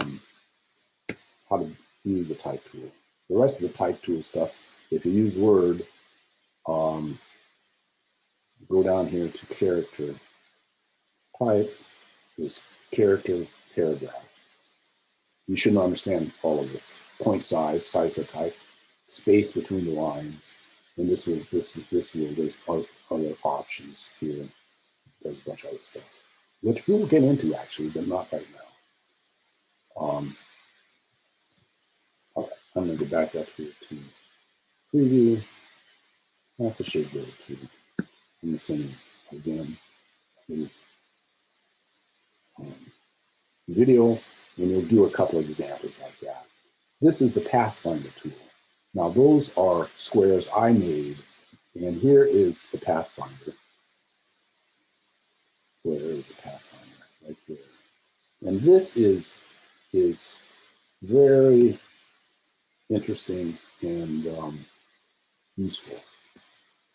A: to use the type tool. The rest of the type tool stuff, if you use Word, go down here to character type, this character paragraph. You shouldn't understand all of this. Point size, size to type, space between the lines, and this will, there's other options here. There's a bunch of other stuff, which we'll get into actually, but not right now. All right, I'm gonna go back up here to preview. That's a shade builder too. I'm the same again. Video, and you'll do a couple of examples like that. This is the Pathfinder tool. Now those are squares I made, and here is the Pathfinder. Where is the Pathfinder? Right here. And this is very interesting and useful.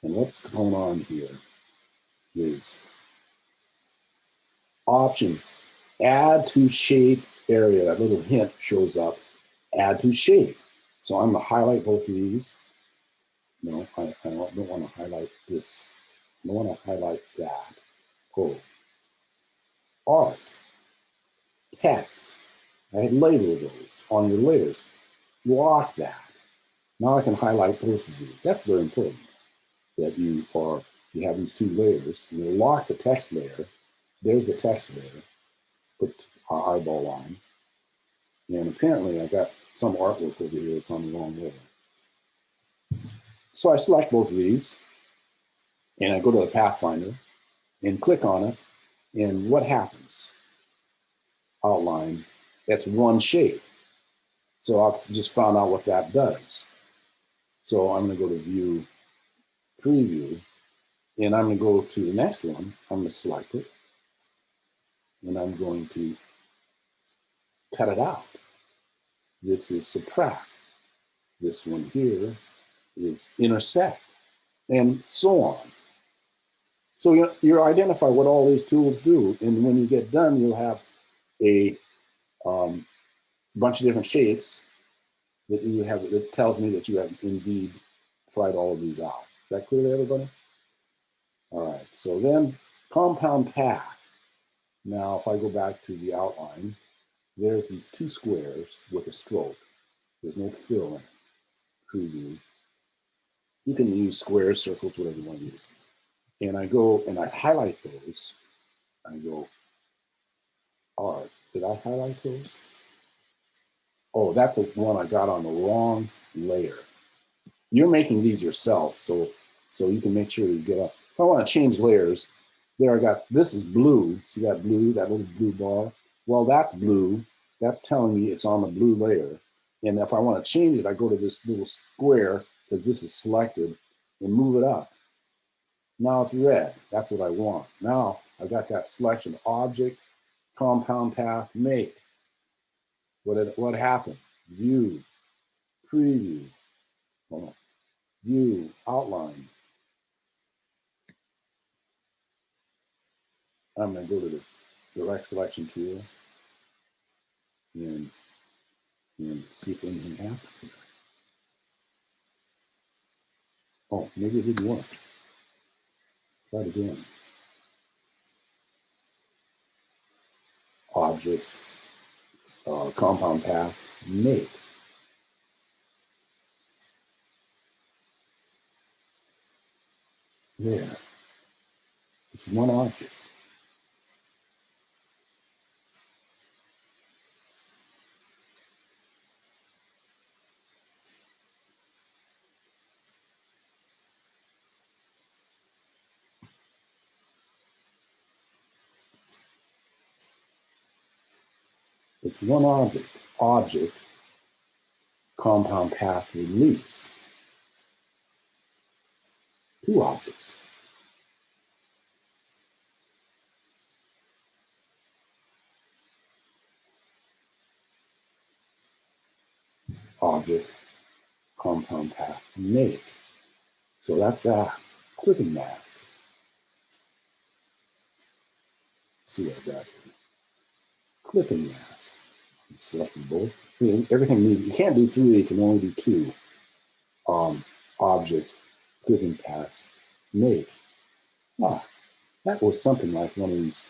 A: And what's going on here is option, add to shape area. That little hint shows up, add to shape. So I'm gonna highlight both of these. No, I don't want to highlight this. I don't want to highlight that. Oh, art, text. I had labeled those on your layers. Lock that. Now I can highlight both of these. That's very important that you have these two layers. You lock the text layer. There's the text layer. Put our eyeball on. And apparently I got some artwork over here that's on the wrong layer. So I select both of these and I go to the Pathfinder and click on it. And what happens? Outline, that's one shape. So I've just found out what that does. So I'm gonna go to view, preview, and I'm gonna go to the next one. I'm gonna select it and I'm going to cut it out. This is subtract. This one here is intersect, and so on. So you identify what all these tools do, and when you get done, you'll have a bunch of different shapes that you have. It tells me that you have indeed tried all of these out. Is that clear to everybody? All right. So then compound path. Now, if I go back to the outline, there's these two squares with a stroke. There's no fill in it. Preview. You can use squares, circles, whatever you want to use. And I go and I highlight those. I go, all right, did I highlight those? Oh, that's the one I got on the wrong layer. You're making these yourself, so you can make sure you get up. If I want to change layers, there I got, this is blue. See that blue, that little blue bar? Well, that's blue. That's telling me it's on the blue layer. And if I want to change it, I go to this little square, because this is selected, and move it up. Now it's red. That's what I want. Now I got that selection, object, compound path, make. What happened? View, preview, view, outline. I'm going to go to the direct selection tool and see if anything happens here. Oh, maybe it didn't work. Try it again. Object, compound path, make. There. It's one object. It's one object. Object, compound path release. Two objects. Object, compound path make. So that's that. Clipping mask. See what I got here. Clipping mask. Select them both. Everything needed. You can't do 3, you can only do 2. Object, clipping path, make. Ah, that was something like one of these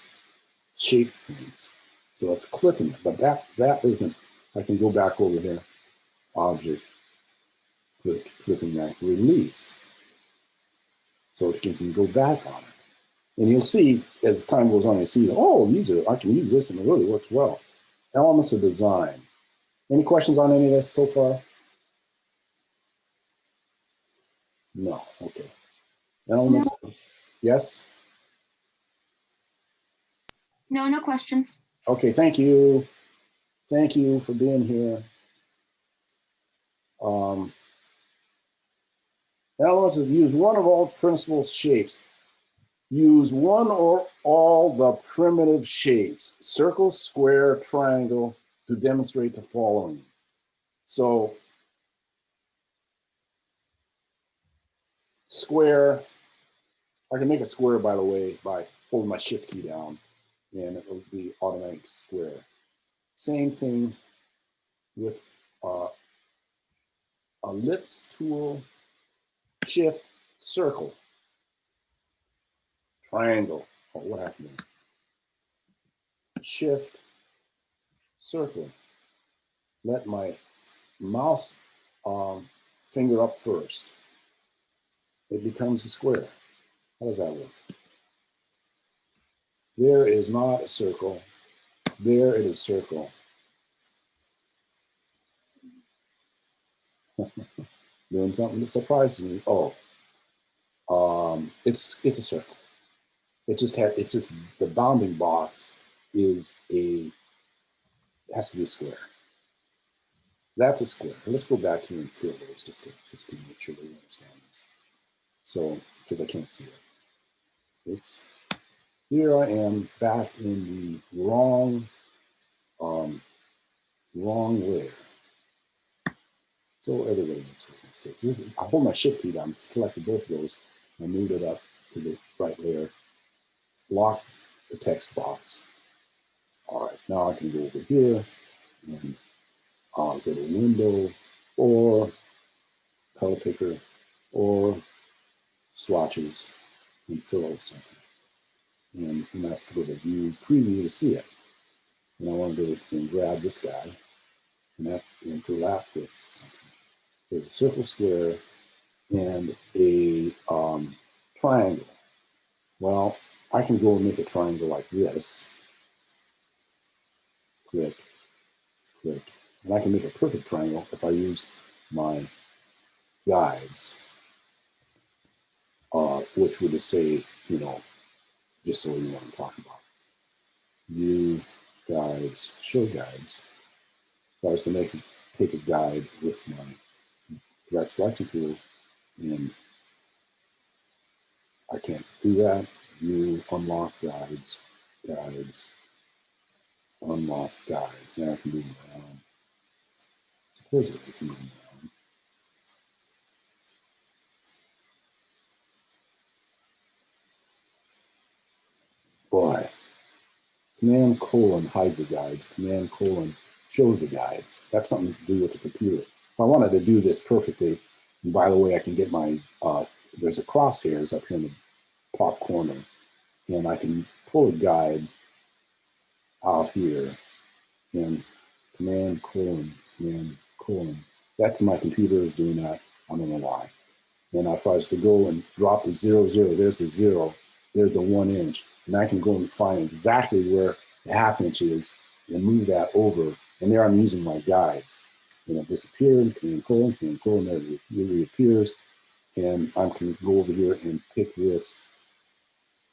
A: shape things. So it's clipping it, but that isn't. I can go back over here. Object, clipping that, release. So you can go back on it. And you'll see as time goes on, you see, oh, I can use this and it really works well. Elements of design. Any questions on any of this so far? No, okay. Elements, yes?
D: No, no questions.
A: Okay, thank you. Thank you for being here. Elements is use one of all principal shapes. Use one or all the primitive shapes, circle, square, triangle, to demonstrate the following. So, square, I can make a square, by the way, by holding my shift key down, and it will be automatic square. Same thing with ellipse tool, shift, circle, triangle. Oh, what happened? Shift, circle. Let my mouse finger up first. It becomes a square. How does that work? There is not a circle. There it is circle. Doing something that surprises me. Oh, it's a circle. It's just the bounding box has to be a square. That's a square. Let's go back here and fill those just to make sure that we understand this. So, because I can't see it. Oops. Here I am back in the wrong layer. So everybody makes those mistakes. I hold my shift key down, selected both of those, and I moved it up to the right layer. Lock the text box. All right, now I can go over here and go to window or color picker or swatches and fill out something. And I'm gonna have to go to view preview to see it. And I want to go and grab this guy and fill that with something. There's a circle, square, and a triangle. Well, I can go and make a triangle like this. Click, click. And I can make a perfect triangle if I use my guides, which would just say, just so you know what I'm talking about. View, guides, show guides. If I was to take a guide with my direct selection tool, and I can't do that. View, unlock guides, unlock guides. Now I can move them around. Supposedly I can move them around. Boy, Command colon hides the guides. Command colon shows the guides. That's something to do with the computer. If I wanted to do this perfectly, and by the way, I can get my, there's a crosshairs up here in the top corner, and I can pull a guide out here and command colon. That's my computer is doing that. I don't know why. And if I was to go and drop the 0, 0, there's the 0, there's the 1 inch, and I can go and find exactly where the ½ inch is and move that over. And there I'm using my guides. And it disappeared, command colon, there it reappears. And I can go over here and pick this.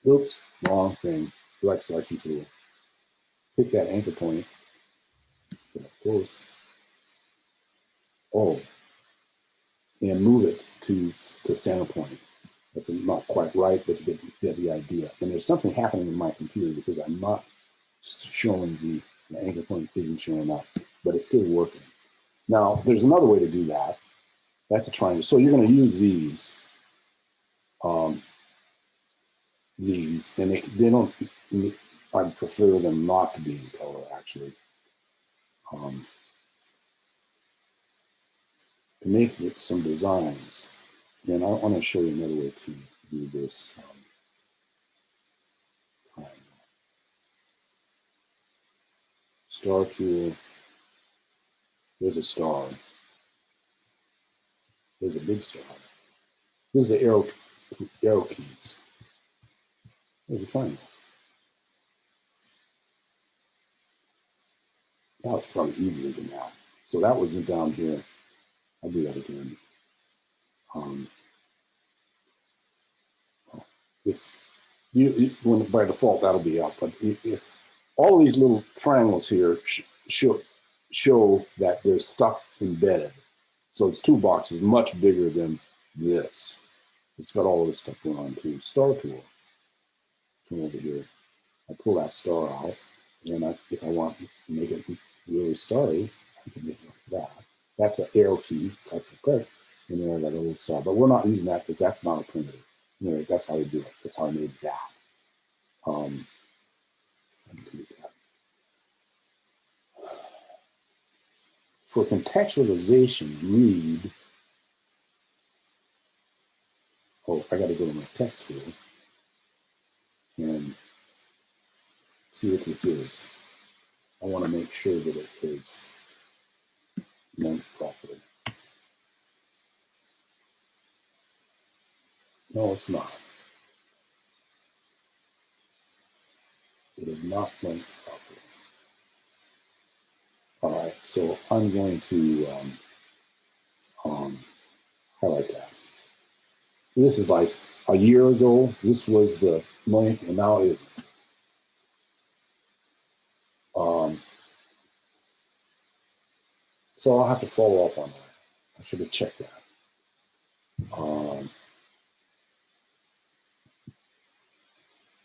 A: Oops, wrong thing. Direct selection tool. Pick that anchor point close. Oh, and move it to center point. That's not quite right, but you get the idea. And there's something happening in my computer because I'm not showing the anchor point isn't showing up, but it's still working. Now, there's another way to do that. That's a triangle. So you're going to use these, and they don't. I prefer them not to be in color, actually. To make some designs, and I want to show you another way to do this. Star tool. There's a star. There's a big star. Here's the arrow keys. There's a triangle. Now it's probably easier than that. So that was down here. I'll do that again. It's when by default that'll be up, but if all these little triangles here show that there's stuff embedded. So it's two boxes much bigger than this. It's got all of this stuff going on too. Star tool. Come over here. I pull that star out, and if I want to make it really starry, I can make it like that. That's an arrow key. Type the click, and there I got a little star. But we're not using that because that's not a primitive. Anyway, that's how you do it. That's how I made that. For contextualization, read. Oh, I got to go to my text tool and see what this is. I want to make sure that it is meant properly. No, it's not. It is not meant properly. All right, so I'm going to highlight that. This is like a year ago. This was the link, and now it isn't. So I'll have to follow up on that. I should have checked that.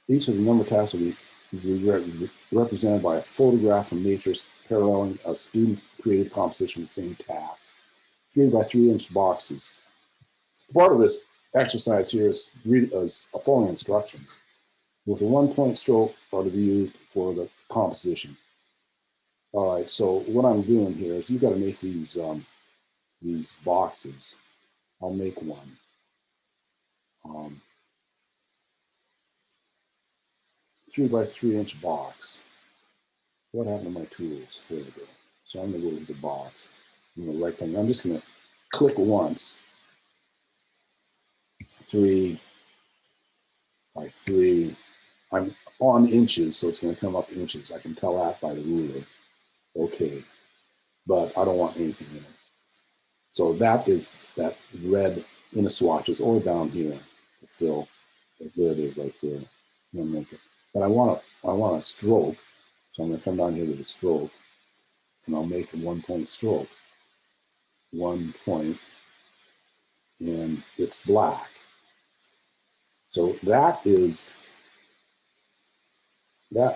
A: Each of the number tasks will be represented by a photograph from nature paralleling a student-created composition with the same task. 3 by 3 inch boxes. Part of this exercise here is following instructions. With a 1-point stroke are to be used for the composition. All right, so what I'm doing here is you've got to make these boxes. I'll make one. 3 by 3 inch box. What happened to my tools? There we go. So I'm going to go to the box. I'm going to rectangle. I'm just going to click once. 3 by 3. I'm on inches, so it's going to come up inches. I can tell that by the ruler. Okay, but I don't want anything in it. So that is that red in the swatches or down here to fill. There it is right there. I'm going to make it. But I want a stroke, so I'm going to come down here to the stroke, and I'll make a 1-point stroke. 1 point, and it's black. So that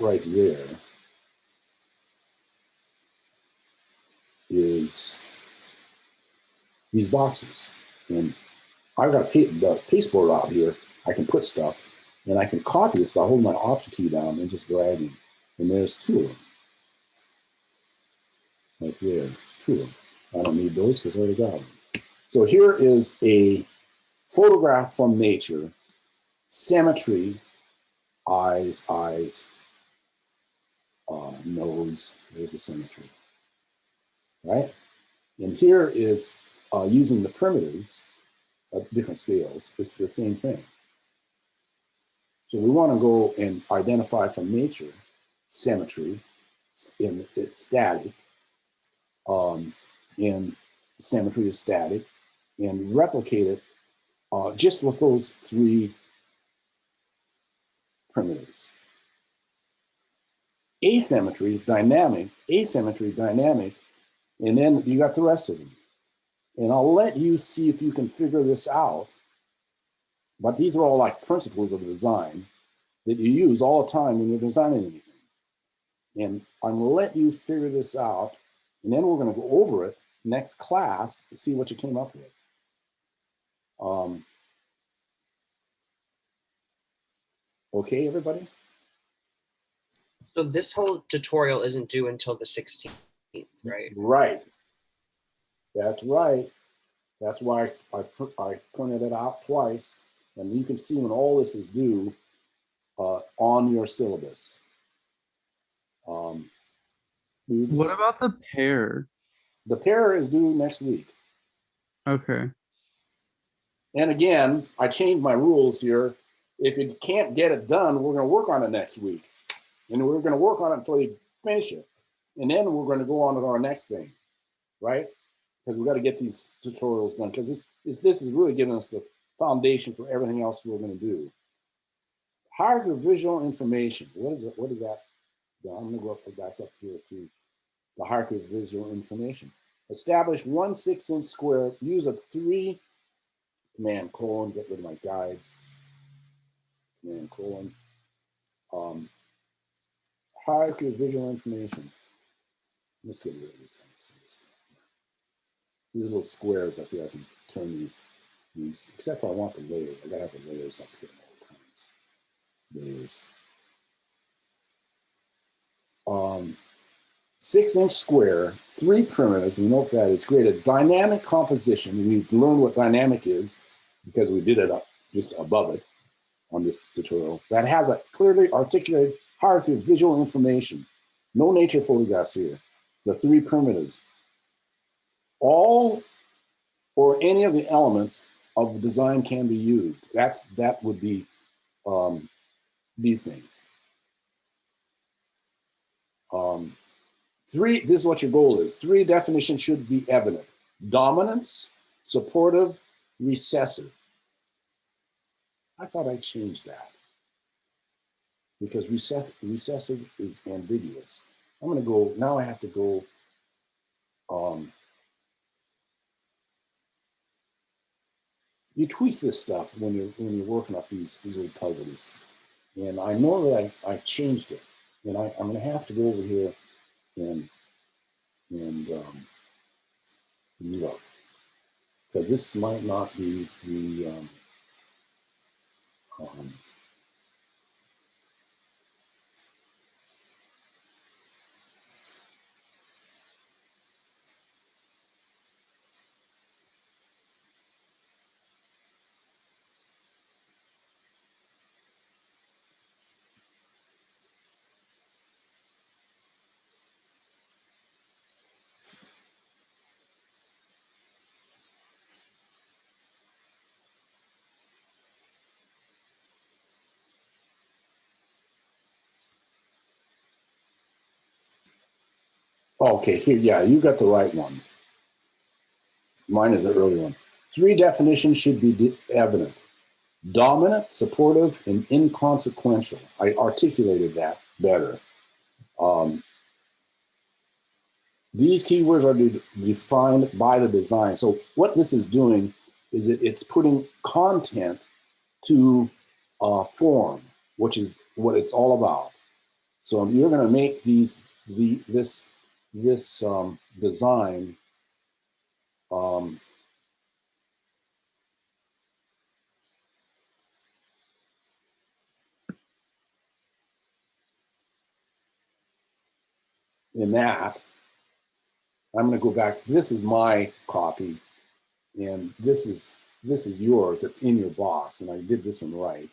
A: right there is these boxes. And I've got the pasteboard out here. I can put stuff, and I can copy this by holding my Option key down and just dragging. And there's 2 of them. Right there, 2 of them. I don't need those because I already got them. So here is a photograph from nature. Symmetry, eyes, nose, there's the symmetry, right? And here is using the primitives at different scales. It's the same thing. So we want to go and identify from nature symmetry, and it's static, and symmetry is static, and replicate it just with those 3 primitives. Asymmetry, dynamic And then you got the rest of them. And I'll let you see if you can figure this out. But these are all like principles of design that you use all the time when you're designing anything. And I'm gonna let you figure this out, and then we're gonna go over it next class to see what you came up with. Okay, everybody?
B: So this whole tutorial isn't due until the 16th, right?
A: Right. That's right. That's why I pointed it out twice, and you can see when all this is due on your syllabus.
E: What about the pair?
A: The pair is due next week.
E: Okay.
A: And again, I changed my rules here. If you can't get it done, we're going to work on it next week. And we're going to work on it until you finish it. And then we're going to go on to our next thing, right? Because we got to get these tutorials done, because this is really giving us the foundation for everything else we're going to do. Hierarchy of visual information. What is it? What is that? Yeah, I'm going to go back up here to the hierarchy of visual information. Establish 1 6-inch square. Use a 3 command colon. Get rid of my guides. Command colon. Hierarchy of visual information. Let's get rid of this. These little squares up here, I can turn these, except for I want the layers. I gotta have the layers up here at all times. Layers. 6-inch square, 3 primitives. We know what that is. Create a dynamic composition. We've learned what dynamic is because we did it up just above it on this tutorial. That has a clearly articulated hierarchy of visual information. No nature photographs here. The 3 primitives. All or any of the elements of the design can be used. That would be these things. 3, this is what your goal is. 3 definitions should be evident. Dominance, supportive, recessive. I thought I changed that because recessive is ambiguous. I'm gonna go, now I have to go, you tweak this stuff when you're working up these little puzzles. And I know that I changed it. And I'm gonna have to go over here and look, because this might not be the okay, here, yeah, you got the right one. Mine is the early one. 3 definitions should be evident. Dominant, supportive, and inconsequential. I articulated that better. These keywords are defined by the design. So what this is doing is it's putting content to form, which is what it's all about. So you're going to make this design in that. I'm going to go back. This is my copy, and this is yours. That's in your box, and I did this one right.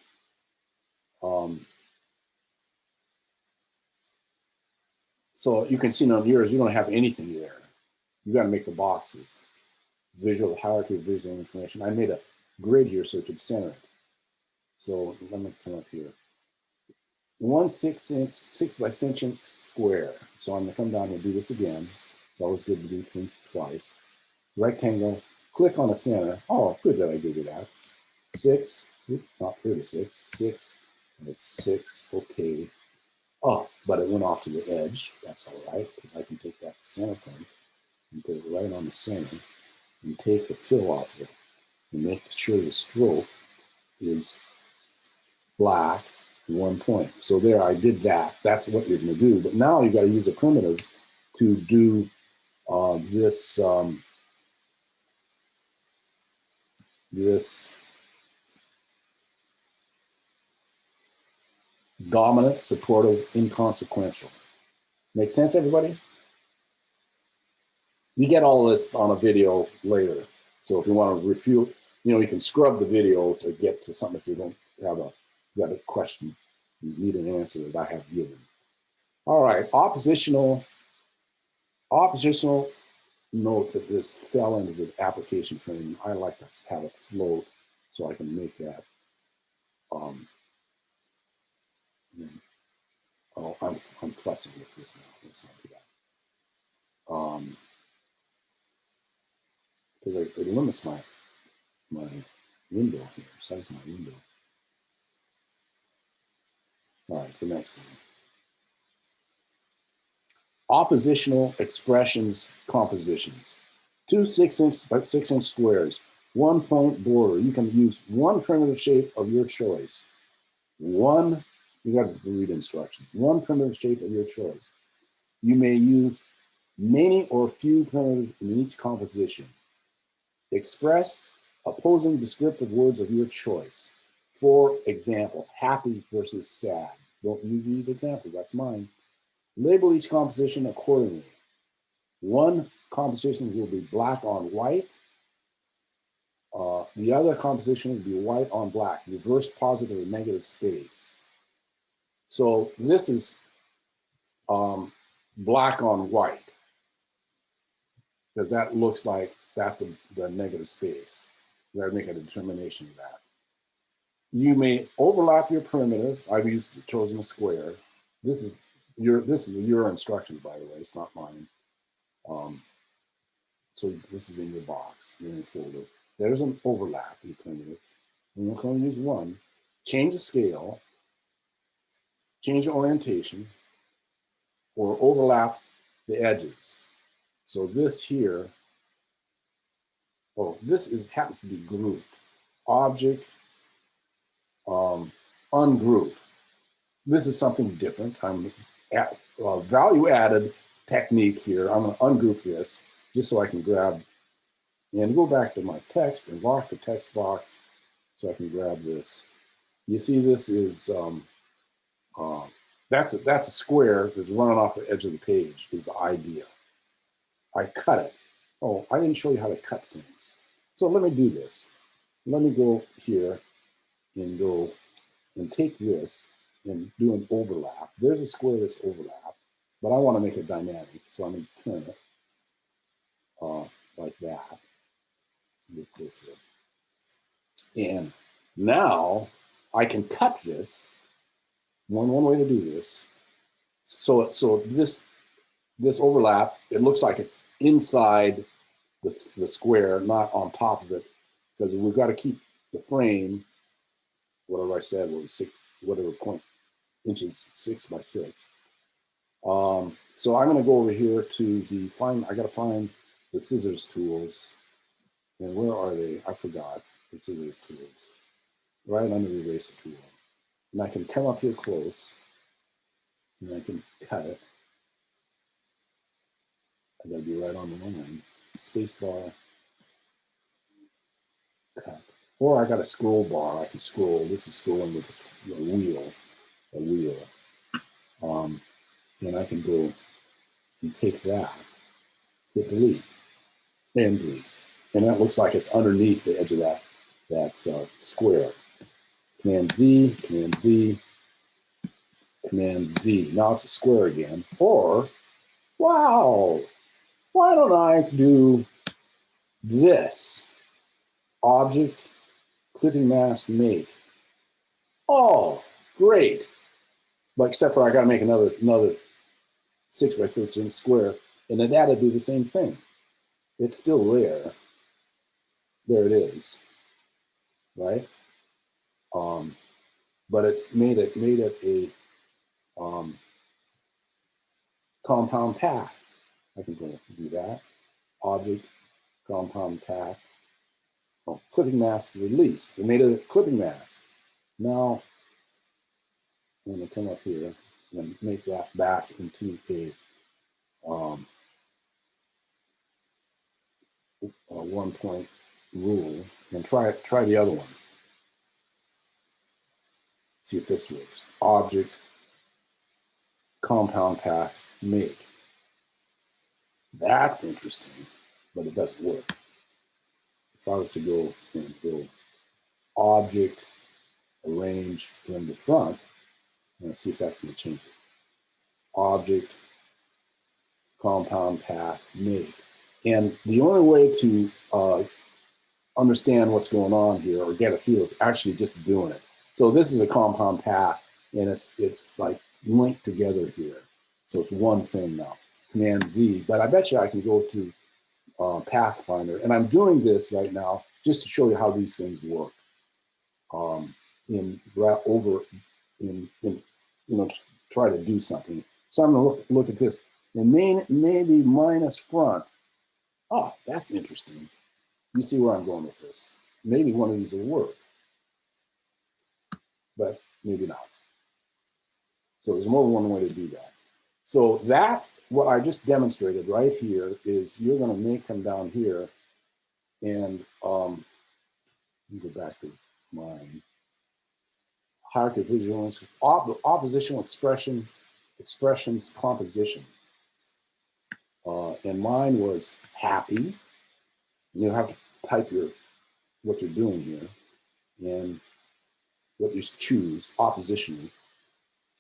A: So you can see on yours, you don't have anything there. You got to make the boxes. Visual hierarchy of visual information. I made a grid here so it could center it. So let me come up here. 1 6-inch, 6 by 6 inch square. So I'm going to come down and do this again. It's always good to do things twice. Rectangle, click on the center. Oh, good that I did that. 6, not 36, 6, and it's 6, okay. Oh, but it went off to the edge. That's all right, because I can take that center point. and put it right on the center and take the fill off of it and make sure the stroke is black in one point. So there, I did that. That's what you're going to do. But now you got to use a primitive to do this dominant, supportive, inconsequential. Make sense, everybody? You get all this on a video later. So if you want to refute, you can scrub the video to get to something if you don't have you got a question, you need an answer that I have given. All right, oppositional note that this fell into the application frame. I like to have it float so I can make that. Oh, I'm fussing with this now. Let's not do that. Because it limits my window here, size my window. All right, the next thing. Oppositional expressions compositions. 2 6-inch by 6-inch squares, 1 point border. You can use one primitive shape of your choice. You got to read instructions. One primitive shape of your choice. You may use many or few primitives in each composition. Express opposing descriptive words of your choice. For example, happy versus sad. Don't use these examples, that's mine. Label each composition accordingly. One composition will be black on white. The other composition will be white on black, reverse positive or negative space. So this is black on white, because that looks like that's the negative space. You gotta make a determination of that. You may overlap your primitive. I've chosen a square. This is your instructions, by the way. It's not mine. So this is in your box, in your folder. There's an overlap, your primitive. We're going to use one. Change the scale, change the orientation, or overlap the edges. So this here, this happens to be grouped. Object, ungroup. This is something different. I'm at value added technique here. I'm going to ungroup this just so I can grab and go back to my text and lock the text box so I can grab this. You see, this is that's a square that's running off the edge of the page is the idea. I cut it. Oh, I didn't show you how to cut things. So let me do this. Let me go here and go and take this and do an overlap. There's a square that's overlapped, but I want to make it dynamic, so I'm going to turn it like that. Get closer. And now I can cut this. One way to do this. So this overlap, it looks like it's inside the square, not on top of it, because we've got to keep the frame, whatever I said, inches 6 by 6. So I'm going to go over here to I got to find the scissors tools. And where are they? I forgot the scissors tools. Right under the eraser tool. And I can come up here close and I can cut it. I gotta be right on the line. Space bar, cut. Or I got a scroll bar. I can scroll. This is scrolling with a wheel. And I can go and take that, hit delete, and delete. And that looks like it's underneath the edge of that square. Command Z, Command Z, Command Z. Now it's a square again. Or, wow, why don't I do this? Object, clipping mask, make. Oh, great. But except for I gotta make another 6 by 6 inch square, and then that'd do the same thing. It's still there. There it is, right? But it made it a compound path. I can go do that. object, compound path, oh, clipping mask release. We made a clipping mask. Now, I'm going to come up here and make that back into a 1-point rule and try the other one. See if this works. Object, compound path, make. That's interesting, but it doesn't work. If I was to go and go object, arrange, run the front, and see if that's going to change it. Object, compound path, make. And the only way to understand what's going on here or get a feel is actually just doing it. So this is a compound path, and it's like linked together here. So it's one thing now. Command Z, but I bet you I can go to Pathfinder, and I'm doing this right now just to show you how these things work. Try to do something. So I'm going to look at this. And maybe minus front. Oh, that's interesting. You see where I'm going with this. Maybe one of these will work, but maybe not. So there's more than one way to do that. So that, what I just demonstrated right here is you're going to make them down here, and let me go back to mine. Hierarchy of visuals, oppositional expressions composition. And mine was happy. You have to type what you're doing here and what you choose, oppositional.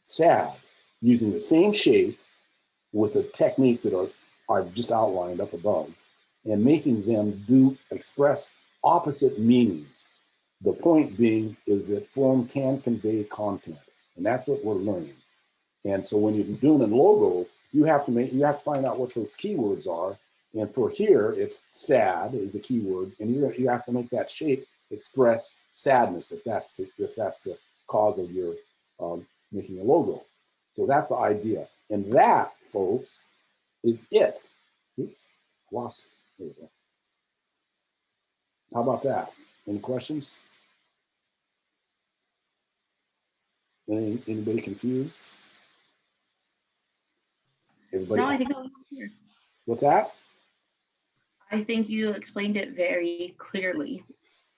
A: Sad, using the same shape with the techniques that I've just outlined up above, and making them express opposite meanings. The point being is that form can convey content, and that's what we're learning. And so when you're doing a logo, you have to find out what those keywords are. And for here, it's sad is the keyword, and you have to make that shape express sadness if that's the cause of your making a logo. So that's the idea, and that, folks, is it. Oops, lost it. There we go. How about that? Any questions? Anybody confused? Everybody?
D: No, I think I'm clear.
A: What's that?
D: I think you explained it very clearly.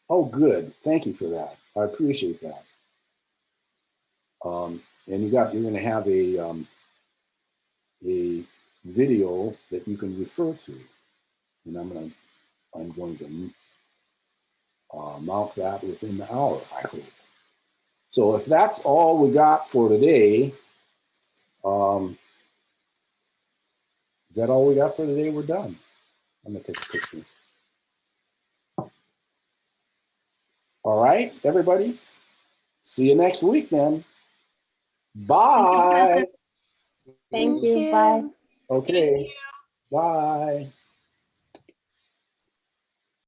A: Oh, good. Thank you for that. I appreciate that. And you're going to have a video that you can refer to, and I'm going to mount that within the hour, I hope. So if that's all we got for today, is that all we got for today? We're done. I'm going to take a picture. All right, everybody. See you next week then. Bye.
D: Professor.
F: Thank you. Bye.
A: Okay. Bye.